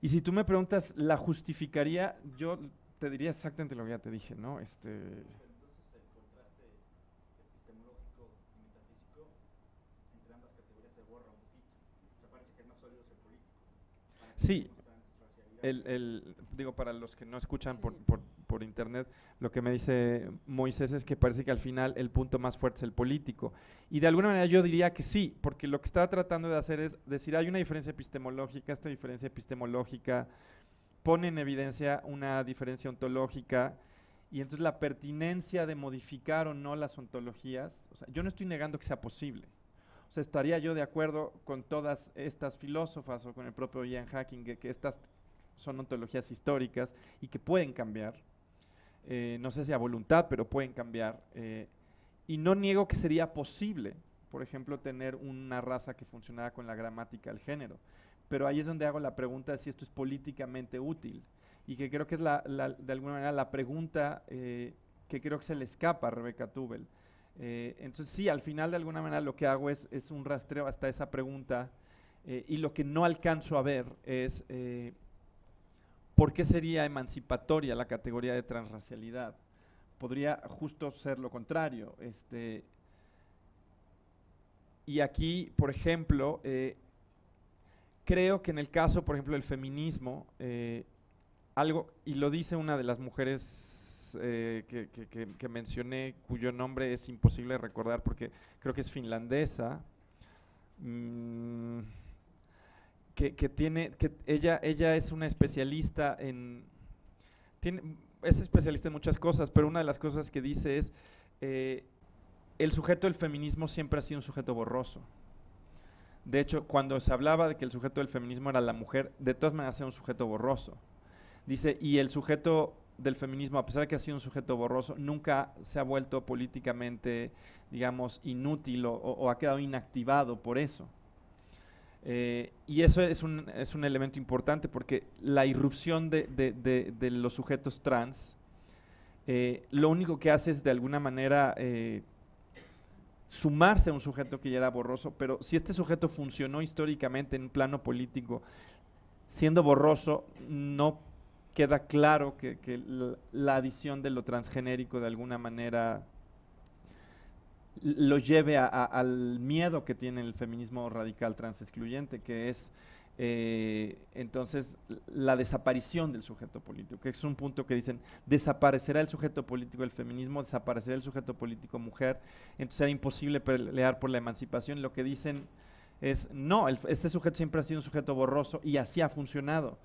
Y si tú me preguntas, ¿la justificaría? Yo te diría exactamente lo que ya te dije, ¿no? Entonces el contraste epistemológico y metafísico entre ambas categorías se borra un poquito. O sea, parece que es más sólido ser político. Sí, digo, para los que no escuchan por internet, lo que me dice Moisés es que parece que al final el punto más fuerte es el político. Y de alguna manera yo diría que sí, porque lo que estaba tratando de hacer es decir, hay una diferencia epistemológica, esta diferencia epistemológica pone en evidencia una diferencia ontológica, y entonces la pertinencia de modificar o no las ontologías, o sea, yo no estoy negando que sea posible. O sea, estaría yo de acuerdo con todas estas filósofas o con el propio Ian Hacking que estas son ontologías históricas y que pueden cambiar. No sé si a voluntad, pero pueden cambiar. Y no niego que sería posible, por ejemplo, tener una raza que funcionara con la gramática del género. Pero ahí es donde hago la pregunta de si esto es políticamente útil. Y que creo que es de alguna manera la pregunta que creo que se le escapa a Rebeca Tubel. Entonces sí, al final de alguna manera lo que hago es un rastreo hasta esa pregunta, y lo que no alcanzo a ver es ¿por qué sería emancipatoria la categoría de transracialidad? Podría justo ser lo contrario. Y aquí, por ejemplo, creo que en el caso, por ejemplo, del feminismo, algo, y lo dice una de las mujeres que mencioné, cuyo nombre es imposible recordar porque creo que es finlandesa, ella es una especialista es especialista en muchas cosas, pero una de las cosas que dice es el sujeto del feminismo siempre ha sido un sujeto borroso. De hecho, cuando se hablaba de que el sujeto del feminismo era la mujer, de todas maneras era un sujeto borroso. Dice, y el sujeto del feminismo, a pesar de que ha sido un sujeto borroso, nunca se ha vuelto políticamente, digamos, inútil o ha quedado inactivado por eso. Y eso es un elemento importante porque la irrupción de los sujetos trans lo único que hace es de alguna manera sumarse a un sujeto que ya era borroso, pero si este sujeto funcionó históricamente en un plano político, siendo borroso, no queda claro que la adición de lo transgenérico de alguna manera lo lleve al miedo que tiene el feminismo radical transexcluyente, que es entonces la desaparición del sujeto político, que es un punto que dicen, desaparecerá el sujeto político del feminismo, desaparecerá el sujeto político mujer, entonces será imposible pelear por la emancipación. Lo que dicen es, no, este sujeto siempre ha sido un sujeto borroso y así ha funcionado.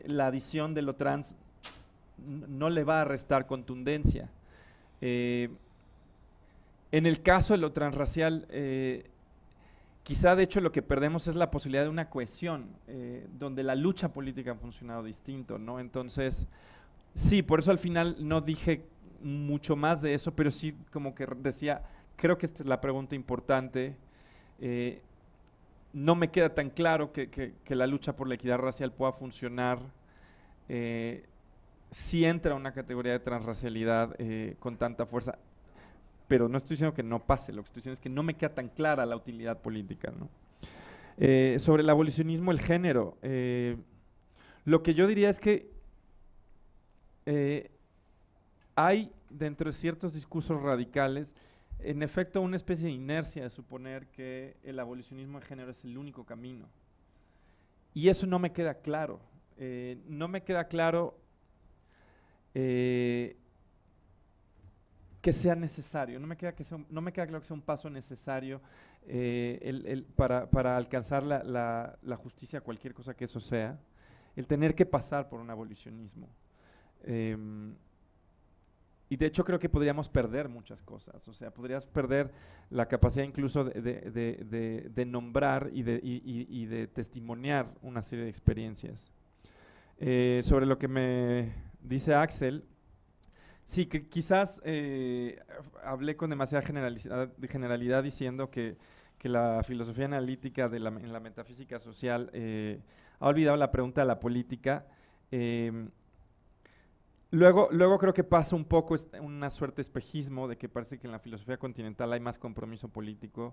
La adición de lo trans no le va a restar contundencia. En el caso de lo transracial, quizá de hecho lo que perdemos es la posibilidad de una cohesión, donde la lucha política ha funcionado distinto, ¿no? Entonces, sí, por eso al final no dije mucho más de eso, pero sí como que decía, creo que esta es la pregunta importante. No me queda tan claro que la lucha por la equidad racial pueda funcionar si entra una categoría de transracialidad con tanta fuerza. Pero no estoy diciendo que no pase, lo que estoy diciendo es que no me queda tan clara la utilidad política, ¿no? Sobre el abolicionismo del género, lo que yo diría es que hay dentro de ciertos discursos radicales, en efecto, una especie de inercia de suponer que el abolicionismo de género es el único camino. Y eso no me queda claro. No me queda claro que sea necesario, no me queda claro que sea un paso necesario para alcanzar la justicia, cualquier cosa que eso sea, el tener que pasar por un abolicionismo. Y de hecho creo que podríamos perder muchas cosas, o sea, podrías perder la capacidad incluso de nombrar y de testimoniar una serie de experiencias. Sobre lo que me dice Axel, sí, que quizás hablé con demasiada generalidad diciendo que la filosofía analítica en la metafísica social ha olvidado la pregunta de la política. Luego creo que pasa un poco una suerte de espejismo de que parece que en la filosofía continental hay más compromiso político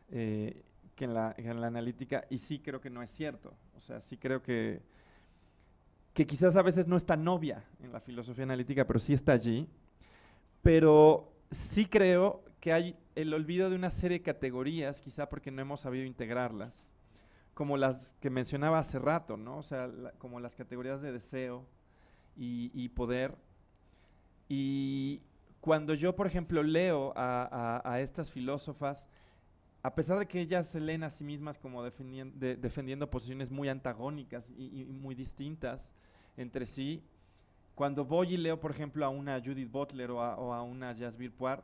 que en la analítica, y sí creo que no es cierto. O sea, sí creo que quizás a veces no es tan obvia en la filosofía analítica, pero sí está allí. Pero sí creo que hay el olvido de una serie de categorías, quizá porque no hemos sabido integrarlas, como las que mencionaba hace rato, ¿no? O sea, como las categorías de deseo y poder. Y cuando yo, por ejemplo, leo a estas filósofas, a pesar de que ellas se leen a sí mismas como defendiendo posiciones muy antagónicas y muy distintas entre sí, cuando voy y leo, por ejemplo, a una Judith Butler o a una Jasbir Puar,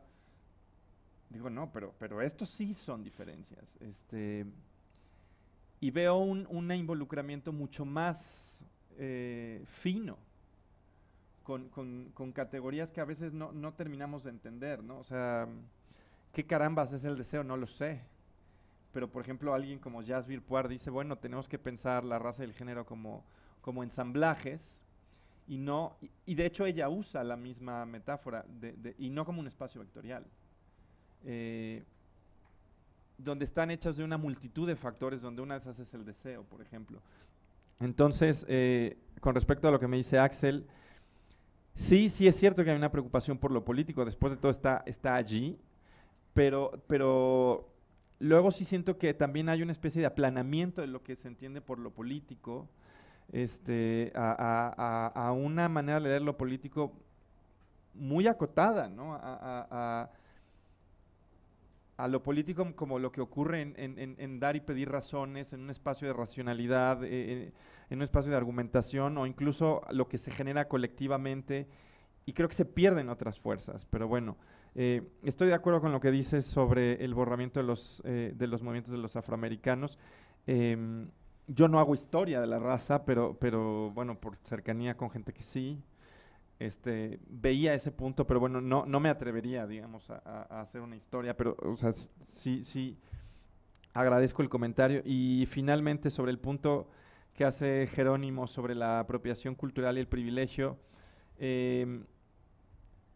digo, no, pero estos sí son diferencias. Y veo un involucramiento mucho más fino, con categorías que a veces no terminamos de entender, ¿no? O sea, ¿qué carambas es el deseo? No lo sé. Pero, por ejemplo, alguien como Jasbir Puar dice, bueno, tenemos que pensar la raza y el género como ensamblajes, y de hecho ella usa la misma metáfora, y no como un espacio vectorial, donde están hechas de una multitud de factores, donde una de esas es el deseo, por ejemplo. Entonces, con respecto a lo que me dice Axel, sí es cierto que hay una preocupación por lo político, después de todo está allí, pero luego sí siento que también hay una especie de aplanamiento de lo que se entiende por lo político, a una manera de leer lo político muy acotada, ¿no? A lo político como lo que ocurre en dar y pedir razones, en un espacio de racionalidad, en un espacio de argumentación, o incluso lo que se genera colectivamente, y creo que se pierden otras fuerzas. Pero bueno, estoy de acuerdo con lo que dices sobre el borramiento de los movimientos de los afroamericanos. Yo no hago historia de la raza, pero bueno, por cercanía con gente que sí. veía ese punto, pero bueno, no me atrevería, digamos, a hacer una historia, pero, o sea, sí agradezco el comentario. Y finalmente, sobre el punto que hace Jerónimo sobre la apropiación cultural y el privilegio,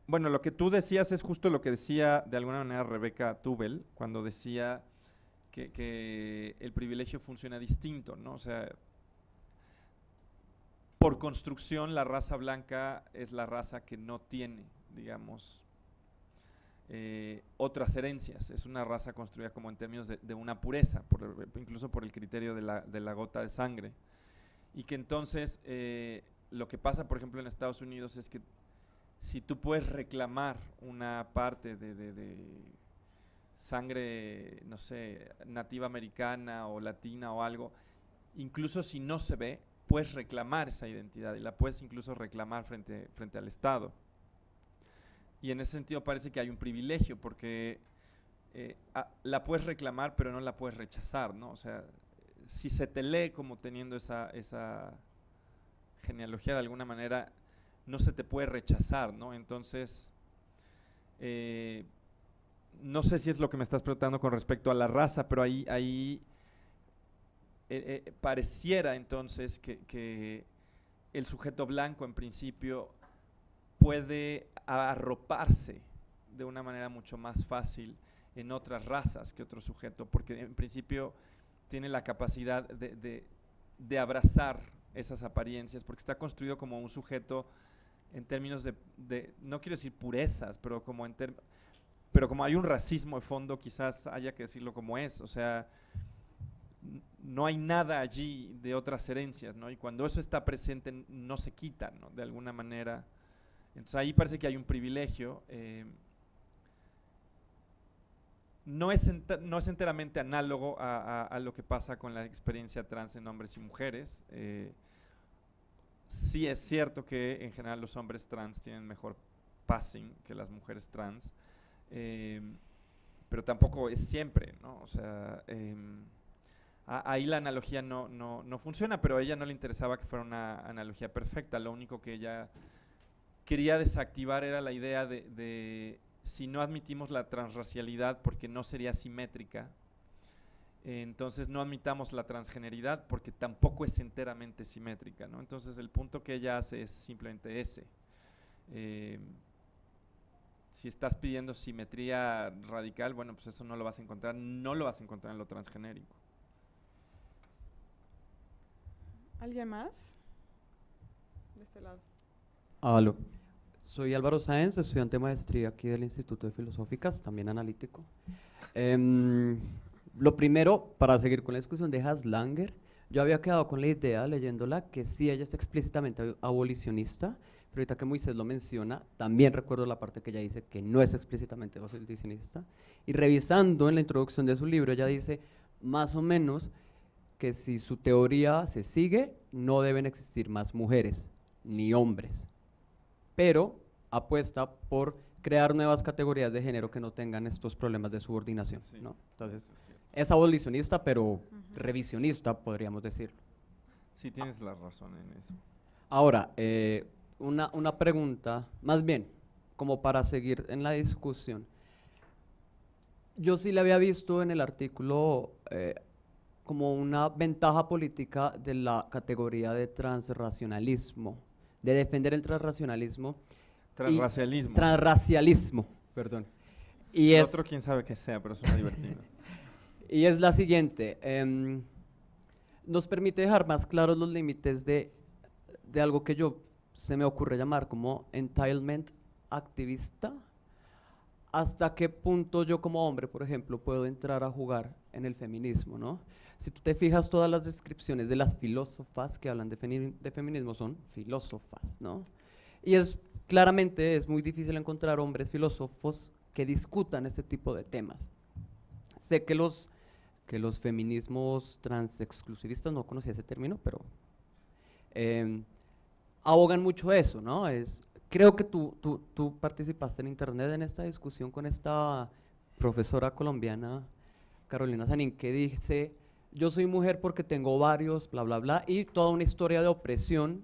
bueno, lo que tú decías es justo lo que decía de alguna manera Rebecca Tubel, cuando decía que el privilegio funciona distinto, ¿no? O sea, por construcción, la raza blanca es la raza que no tiene, digamos, otras herencias. Es una raza construida como en términos de una pureza, incluso por el criterio de la gota de sangre. Y que entonces, lo que pasa, por ejemplo, en Estados Unidos es que si tú puedes reclamar una parte de sangre, no sé, nativa americana o latina o algo, incluso si no se ve, puedes reclamar esa identidad y la puedes incluso reclamar frente al Estado. Y en ese sentido parece que hay un privilegio porque la puedes reclamar pero no la puedes rechazar, ¿no? O sea, si se te lee como teniendo esa genealogía de alguna manera, no se te puede rechazar, ¿no? Entonces, no sé si es lo que me estás preguntando con respecto a la raza, pero ahí pareciera entonces que el sujeto blanco en principio puede arroparse de una manera mucho más fácil en otras razas que otro sujeto, porque en principio tiene la capacidad de abrazar esas apariencias, porque está construido como un sujeto en términos no quiero decir purezas, pero como hay un racismo de fondo, quizás haya que decirlo como es, o sea, no hay nada allí de otras herencias, ¿no? Y cuando eso está presente no se quita, ¿no? De alguna manera. Entonces ahí parece que hay un privilegio. No es enteramente análogo a lo que pasa con la experiencia trans en hombres y mujeres. Sí es cierto que en general los hombres trans tienen mejor passing que las mujeres trans, pero tampoco es siempre, ¿no? O sea, ahí la analogía no funciona, pero a ella no le interesaba que fuera una analogía perfecta. Lo único que ella quería desactivar era la idea de si no admitimos la transracialidad porque no sería simétrica, entonces no admitamos la transgeneridad porque tampoco es enteramente simétrica, ¿no? Entonces el punto que ella hace es simplemente ese. Si estás pidiendo simetría radical, bueno, pues eso no lo vas a encontrar en lo transgenérico. ¿Alguien más? De este lado. Aló. Soy Álvaro Sáenz, estudiante de maestría aquí del Instituto de Filosóficas, también analítico. Lo primero, para seguir con la discusión de Haslanger, yo había quedado con la idea, leyéndola, que sí, ella es explícitamente abolicionista, pero ahorita que Moisés lo menciona, también recuerdo la parte que ella dice que no es explícitamente abolicionista, y revisando en la introducción de su libro, ella dice más o menos que si su teoría se sigue, no deben existir más mujeres ni hombres, pero apuesta por crear nuevas categorías de género que no tengan estos problemas de subordinación, Sí, ¿no? Entonces, es es abolicionista, pero revisionista, podríamos decirlo. Sí, tienes la razón en eso. Ahora, una pregunta, más bien, como para seguir en la discusión. Yo sí le había visto en el artículo como una ventaja política de la categoría de transracionalismo, de defender el transracionalismo. Transracialismo. Transracialismo, perdón. Y El es, otro quién sabe que sea, pero suena divertido. y es la siguiente, nos permite dejar más claros los límites de algo que se me ocurre llamar como entitlement activista. ¿Hasta qué punto yo como hombre, por ejemplo, puedo entrar a jugar en el feminismo, ¿no? Si tú te fijas, todas las descripciones de las filósofas que hablan de feminismo son filósofas, ¿no? Y claramente es muy difícil encontrar hombres filósofos que discutan este tipo de temas. Sé que los feminismos transexclusivistas, no conocía ese término, pero abogan mucho eso, ¿no? Creo que tú participaste en internet en esta discusión con esta profesora colombiana, Carolina Sanín, que dice, yo soy mujer porque tengo varios, bla, bla, bla, y toda una historia de opresión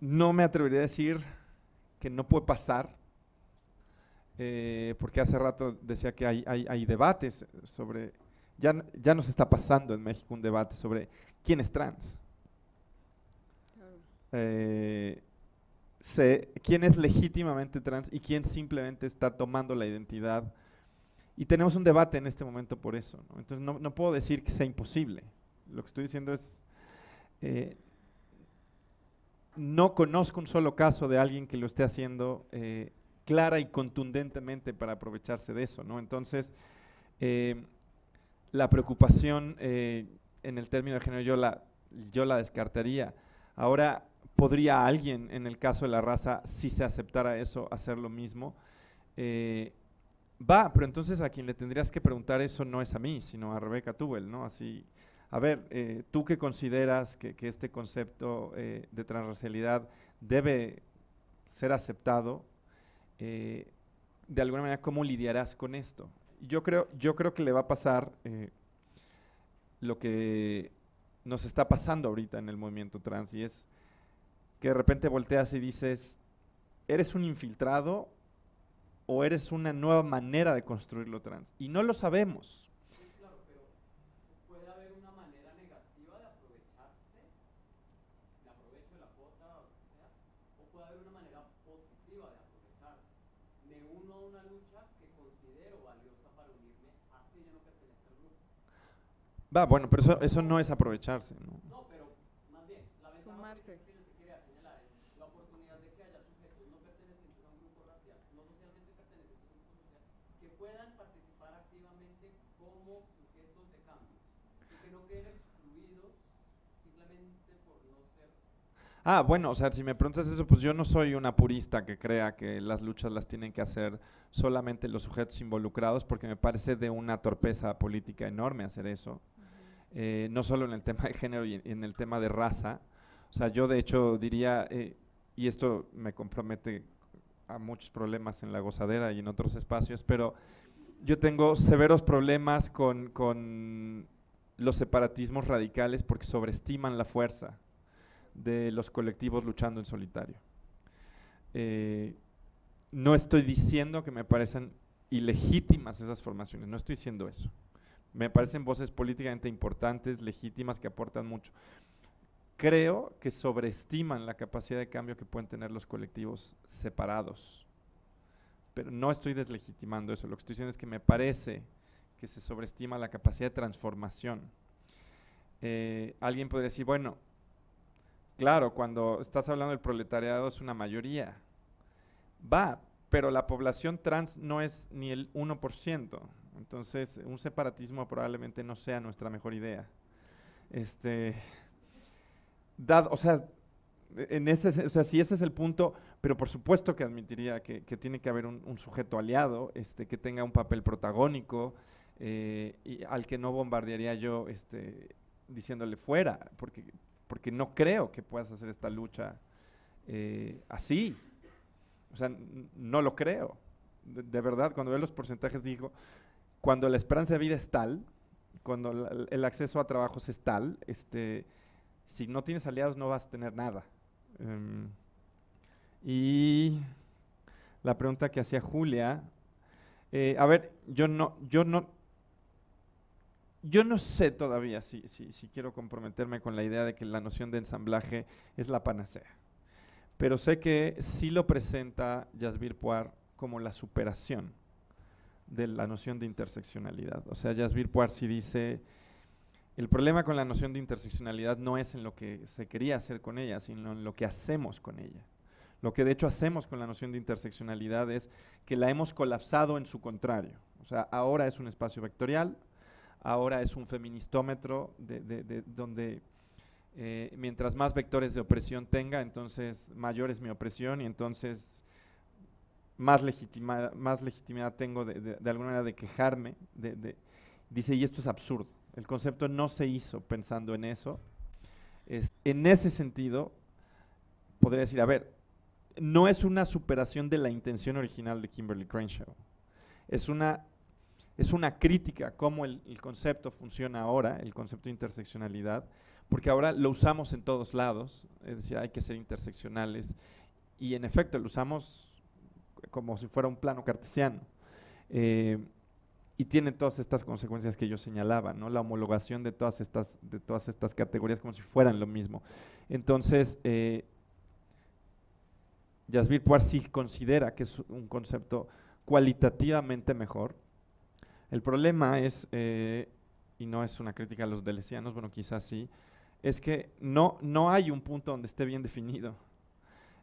no me atrevería a decir que no puede pasar, porque hace rato decía que hay debates sobre, ya nos está pasando en México un debate sobre quién es trans. Quién es legítimamente trans y quién simplemente está tomando la identidad. Y tenemos un debate en este momento por eso, ¿no? Entonces no puedo decir que sea imposible. Lo que estoy diciendo es, no conozco un solo caso de alguien que lo esté haciendo clara y contundentemente para aprovecharse de eso, ¿no? Entonces, la preocupación en el término de género yo la descartaría. Ahora, ¿podría alguien, en el caso de la raza, si se aceptara eso, hacer lo mismo? Pero entonces a quien le tendrías que preguntar eso no es a mí, sino a Rebeca Tubel, ¿no? Así, a ver, ¿tú qué consideras que este concepto de transracialidad debe ser aceptado? De alguna manera, ¿cómo lidiarás con esto? Yo creo que le va a pasar lo que nos está pasando ahorita en el movimiento trans, y es que de repente volteas y dices, ¿eres un infiltrado o eres una nueva manera de construir lo trans? Y no lo sabemos. Sí, claro, pero puede haber una manera negativa de aprovecharse, de aprovecho de la cuota, o lo que sea, o puede haber una manera positiva de aprovecharse. Me uno a una lucha que considero valiosa para unirme, así yo no pertenezco al grupo. Bueno, pero eso no es aprovecharse, ¿no? No, pero más bien, la ventaja Sumarse. que yo te quería señalar es la oportunidad de que haya sujetos no pertenecientes a un grupo racial, no socialmente pertenecientes a un grupo social, que puedan participar activamente como sujetos de cambio y que no queden excluidos simplemente por no ser. Bueno, o sea, si me preguntas eso, pues yo no soy una purista que crea que las luchas las tienen que hacer solamente los sujetos involucrados, porque me parece de una torpeza política enorme hacer eso. No solo en el tema de género y en el tema de raza. O sea, yo de hecho diría, y esto me compromete a muchos problemas en La Gozadera y en otros espacios, pero yo tengo severos problemas con los separatismos radicales porque sobreestiman la fuerza de los colectivos luchando en solitario. No estoy diciendo que me parecen ilegítimas esas formaciones, no estoy diciendo eso. Me parecen voces políticamente importantes, legítimas, que aportan mucho. Creo que sobreestiman la capacidad de cambio que pueden tener los colectivos separados. Pero no estoy deslegitimando eso, lo que estoy diciendo es que me parece que se sobreestima la capacidad de transformación. Alguien podría decir, bueno, claro, cuando estás hablando del proletariado es una mayoría. Pero la población trans no es ni el 1%. Entonces, un separatismo probablemente no sea nuestra mejor idea. O sea, si ese es el punto, pero por supuesto que admitiría que tiene que haber un sujeto aliado, que tenga un papel protagónico, y al que no bombardearía yo diciéndole fuera, porque no creo que puedas hacer esta lucha así. O sea, no lo creo. De verdad, cuando veo los porcentajes, digo, cuando la esperanza de vida es tal, cuando el acceso a trabajos es tal, si no tienes aliados no vas a tener nada. Y la pregunta que hacía Julia, a ver, yo no sé todavía si quiero comprometerme con la idea de que la noción de ensamblaje es la panacea, pero sé que sí lo presenta Jasbir Puar como la superación de la noción de interseccionalidad. O sea, Jasbir Puar sí dice, el problema con la noción de interseccionalidad no es en lo que se quería hacer con ella, sino en lo que hacemos con ella. Lo que de hecho hacemos con la noción de interseccionalidad es que la hemos colapsado en su contrario. O sea, ahora es un espacio vectorial, ahora es un feministómetro donde mientras más vectores de opresión tenga, entonces mayor es mi opresión y entonces más legitimidad tengo de alguna manera de quejarme. Dice, y esto es absurdo. El concepto no se hizo pensando en eso. En ese sentido, podría decir, a ver, no es una superación de la intención original de Kimberly Crenshaw. Es una crítica a cómo el concepto funciona ahora, el concepto de interseccionalidad, porque ahora lo usamos en todos lados, es decir, hay que ser interseccionales, y en efecto lo usamos como si fuera un plano cartesiano, y tiene todas estas consecuencias que yo señalaba, ¿no? La homologación de todas estas categorías como si fueran lo mismo. Entonces, Jasbir Puar sí considera que es un concepto cualitativamente mejor. El problema es, y no es una crítica a los deleuzianos, bueno, quizás sí, es que no hay un punto donde esté bien definido.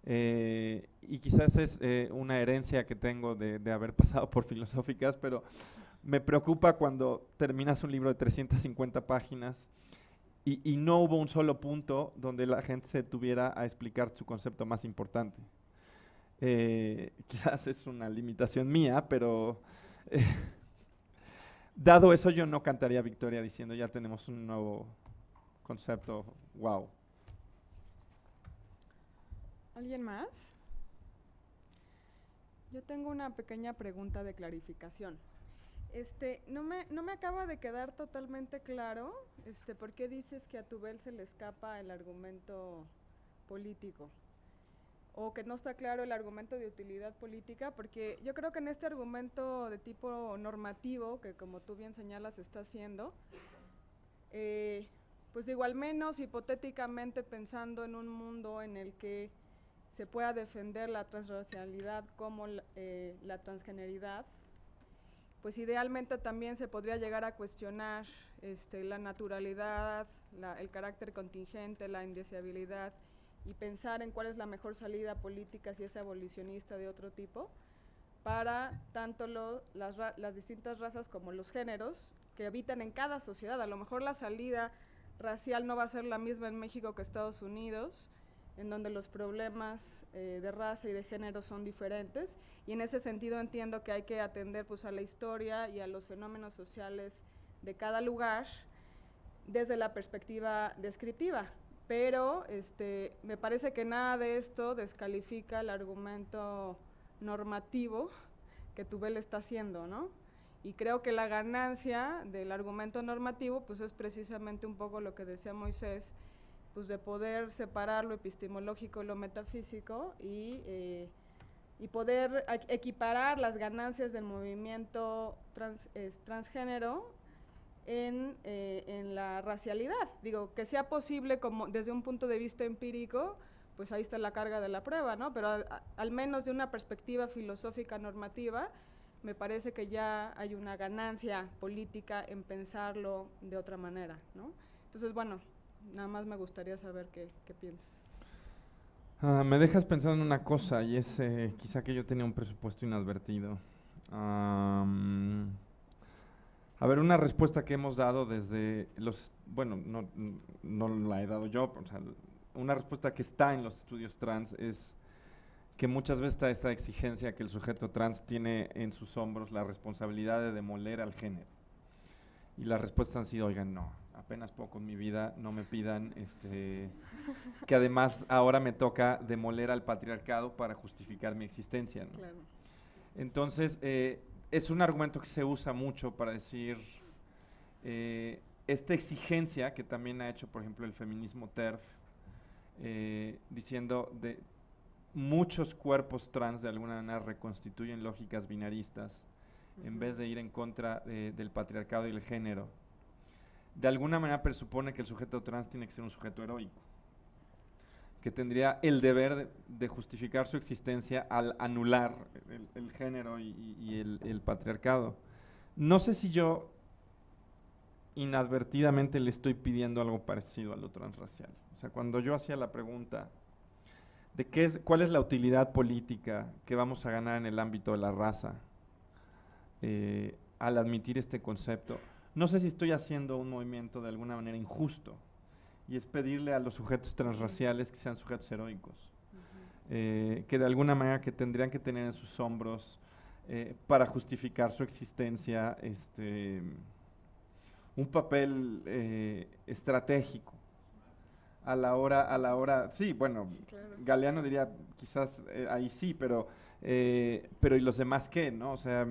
Y quizás es una herencia que tengo de haber pasado por filosóficas, pero me preocupa cuando terminas un libro de 350 páginas y no hubo un solo punto donde la gente se tuviera a explicar su concepto más importante. Quizás es una limitación mía, pero dado eso yo no cantaría victoria diciendo ya tenemos un nuevo concepto, wow. ¿Alguien más? Yo tengo una pequeña pregunta de clarificación. No me acaba de quedar totalmente claro por qué dices que a Tubel se le escapa el argumento político, o que no está claro el argumento de utilidad política, porque yo creo que en este argumento de tipo normativo, que como tú bien señalas está haciendo, pues digo, al menos hipotéticamente pensando en un mundo en el que se pueda defender la transracialidad como la transgeneridad, pues idealmente también se podría llegar a cuestionar la naturalidad, el carácter contingente, la indeseabilidad, y pensar en cuál es la mejor salida política, si es abolicionista de otro tipo, para tanto las distintas razas como los géneros que habitan en cada sociedad. A lo mejor la salida racial no va a ser la misma en México que Estados Unidos, en donde los problemas de raza y de género son diferentes, y en ese sentido entiendo que hay que atender pues a la historia y a los fenómenos sociales de cada lugar desde la perspectiva descriptiva, pero me parece que nada de esto descalifica el argumento normativo que Tubel está haciendo, ¿no? Y creo que la ganancia del argumento normativo pues es precisamente un poco lo que decía Moisés, pues de poder separar lo epistemológico y lo metafísico y poder equiparar las ganancias del movimiento transgénero en la racialidad. Digo, que sea posible como desde un punto de vista empírico, pues ahí está la carga de la prueba, ¿no? Pero al menos de una perspectiva filosófica normativa, me parece que ya hay una ganancia política en pensarlo de otra manera, ¿no? Entonces, bueno, nada más me gustaría saber qué piensas. Me dejas pensando en una cosa, y es quizá que yo tenía un presupuesto inadvertido. A ver, una respuesta que hemos dado desde los, bueno, no la he dado yo, o sea, una respuesta que está en los estudios trans es que muchas veces está esta exigencia que el sujeto trans tiene en sus hombros la responsabilidad de demoler al género. Y las respuestas han sido, oigan, no, apenas puedo con mi vida, no me pidan que además ahora me toca demoler al patriarcado para justificar mi existencia, ¿no? Claro. Entonces, es un argumento que se usa mucho para decir esta exigencia que también ha hecho, por ejemplo, el feminismo TERF, diciendo de muchos cuerpos trans de alguna manera reconstituyen lógicas binaristas en vez de ir en contra del patriarcado y el género. De alguna manera presupone que el sujeto trans tiene que ser un sujeto heroico, que tendría el deber de justificar su existencia al anular el género y el patriarcado. No sé si yo inadvertidamente le estoy pidiendo algo parecido a lo transracial. O sea, cuando yo hacía la pregunta de cuál es la utilidad política que vamos a ganar en el ámbito de la raza al admitir este concepto, no sé si estoy haciendo un movimiento de alguna manera injusto, y es pedirle a los sujetos transraciales que sean sujetos heroicos, que de alguna manera que tendrían que tener en sus hombros para justificar su existencia un papel estratégico a la hora, sí, bueno, claro. Galeano diría quizás ahí sí, pero ¿y los demás qué, no? O sea,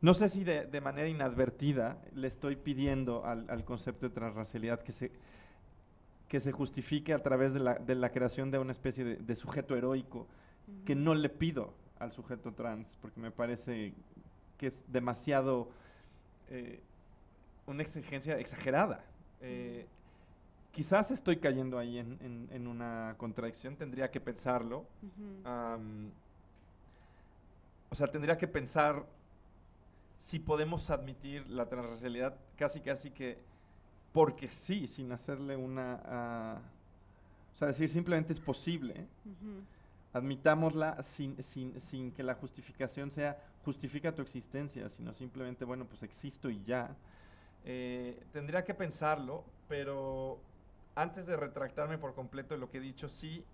no sé si de manera inadvertida le estoy pidiendo al concepto de transracialidad que se justifique a través de la creación de una especie de sujeto heroico, que no le pido al sujeto trans, porque me parece que es demasiado una exigencia exagerada. Quizás estoy cayendo ahí en una contradicción, tendría que pensarlo. O sea, tendría que pensar si podemos admitir la transracialidad casi que porque sí, sin hacerle una... o sea, decir simplemente es posible. Admitámosla sin que la justificación sea justifica tu existencia, sino simplemente, bueno, pues existo y ya. Tendría que pensarlo, pero antes de retractarme por completo de lo que he dicho, sí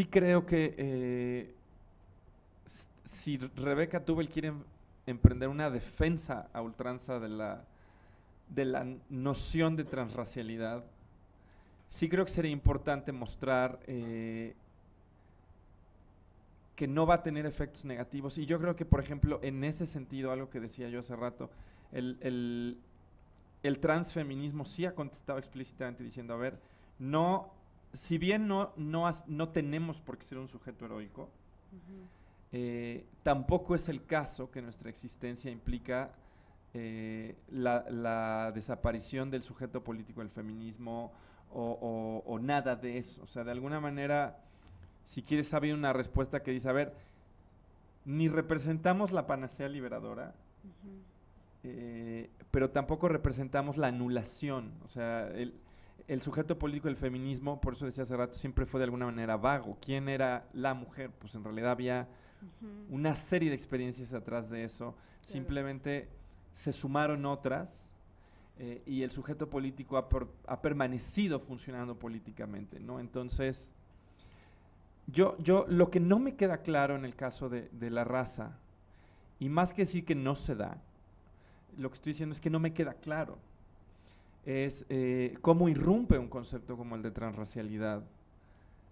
creo que si Rebeca Tubel quiere emprender una defensa a ultranza de la noción de transracialidad, sí creo que sería importante mostrar que no va a tener efectos negativos. Y yo creo que, por ejemplo, en ese sentido, algo que decía yo hace rato, el transfeminismo sí ha contestado explícitamente diciendo, a ver, no, si bien no tenemos por qué ser un sujeto heroico, tampoco es el caso que nuestra existencia implica la desaparición del sujeto político del feminismo o nada de eso. O sea, de alguna manera, si quieres saber una respuesta que dice, a ver, ni representamos la panacea liberadora, pero tampoco representamos la anulación. O sea, el sujeto político del feminismo, por eso decía hace rato, siempre fue de alguna manera vago. ¿Quién era la mujer? Pues en realidad había una serie de experiencias atrás de eso. Simplemente se sumaron otras y el sujeto político ha permanecido funcionando políticamente, ¿no? Entonces, yo lo que no me queda claro en el caso de la raza, y más que decir que no se da, lo que estoy diciendo es que no me queda claro, es cómo irrumpe un concepto como el de transracialidad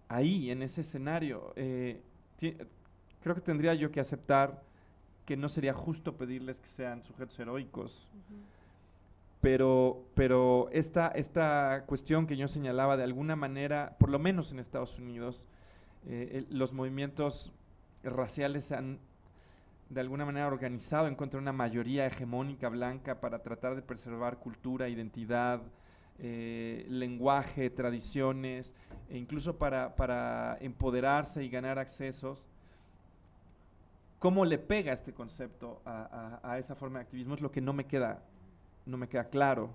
ahí, en ese escenario. Creo que tendría yo que aceptar que no sería justo pedirles que sean sujetos heroicos, pero esta cuestión que yo señalaba, de alguna manera, por lo menos en Estados Unidos, los movimientos raciales se han de alguna manera organizado en contra de una mayoría hegemónica blanca para tratar de preservar cultura, identidad, lenguaje, tradiciones, e incluso para empoderarse y ganar accesos. ¿Cómo le pega este concepto a esa forma de activismo? Es lo que no me queda claro.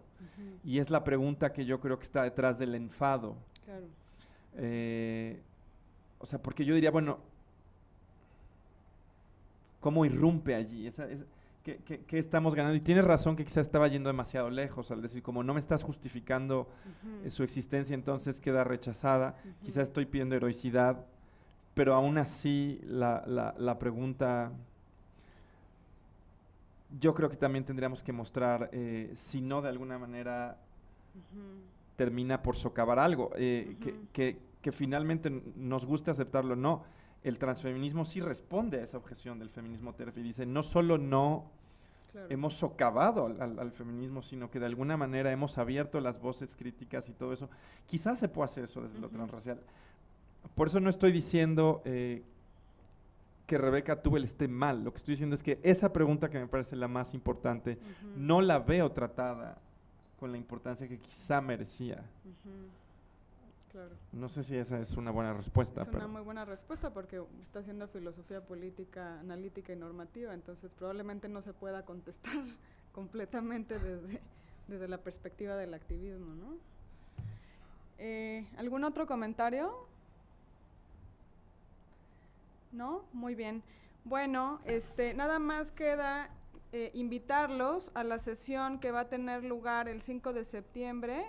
Y es la pregunta que yo creo que está detrás del enfado. Claro. O sea, porque yo diría, bueno, ¿cómo irrumpe allí? ¿Qué estamos ganando? Y tienes razón que quizás estaba yendo demasiado lejos al decir, como no me estás justificando su existencia, entonces queda rechazada. Quizás estoy pidiendo heroicidad, pero aún así la pregunta, yo creo que también tendríamos que mostrar, si no de alguna manera termina por socavar algo, que finalmente nos guste aceptarlo o no. El transfeminismo sí responde a esa objeción del feminismo TERF y dice, no solo no hemos socavado al feminismo, sino que de alguna manera hemos abierto las voces críticas y todo eso. Quizás se pueda hacer eso desde lo transracial. Por eso no estoy diciendo que Rebeca Tubel esté mal. Lo que estoy diciendo es que esa pregunta, que me parece la más importante, no la veo tratada con la importancia que quizá merecía. Claro. No sé si esa es una buena respuesta. Es una muy buena respuesta porque está haciendo filosofía política, analítica y normativa, entonces probablemente no se pueda contestar completamente desde la perspectiva del activismo, ¿no? ¿Algún otro comentario? ¿No? Muy bien. Bueno, nada más queda invitarlos a la sesión que va a tener lugar el 5 de septiembre,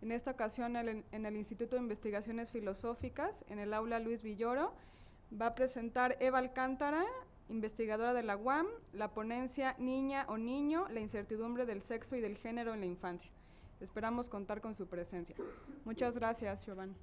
en esta ocasión en el Instituto de Investigaciones Filosóficas, en el aula Luis Villoro. Va a presentar Eva Alcántara, investigadora de la UAM, la ponencia Niña o Niño, la incertidumbre del sexo y del género en la infancia. Esperamos contar con su presencia. Muchas gracias, Giovanni.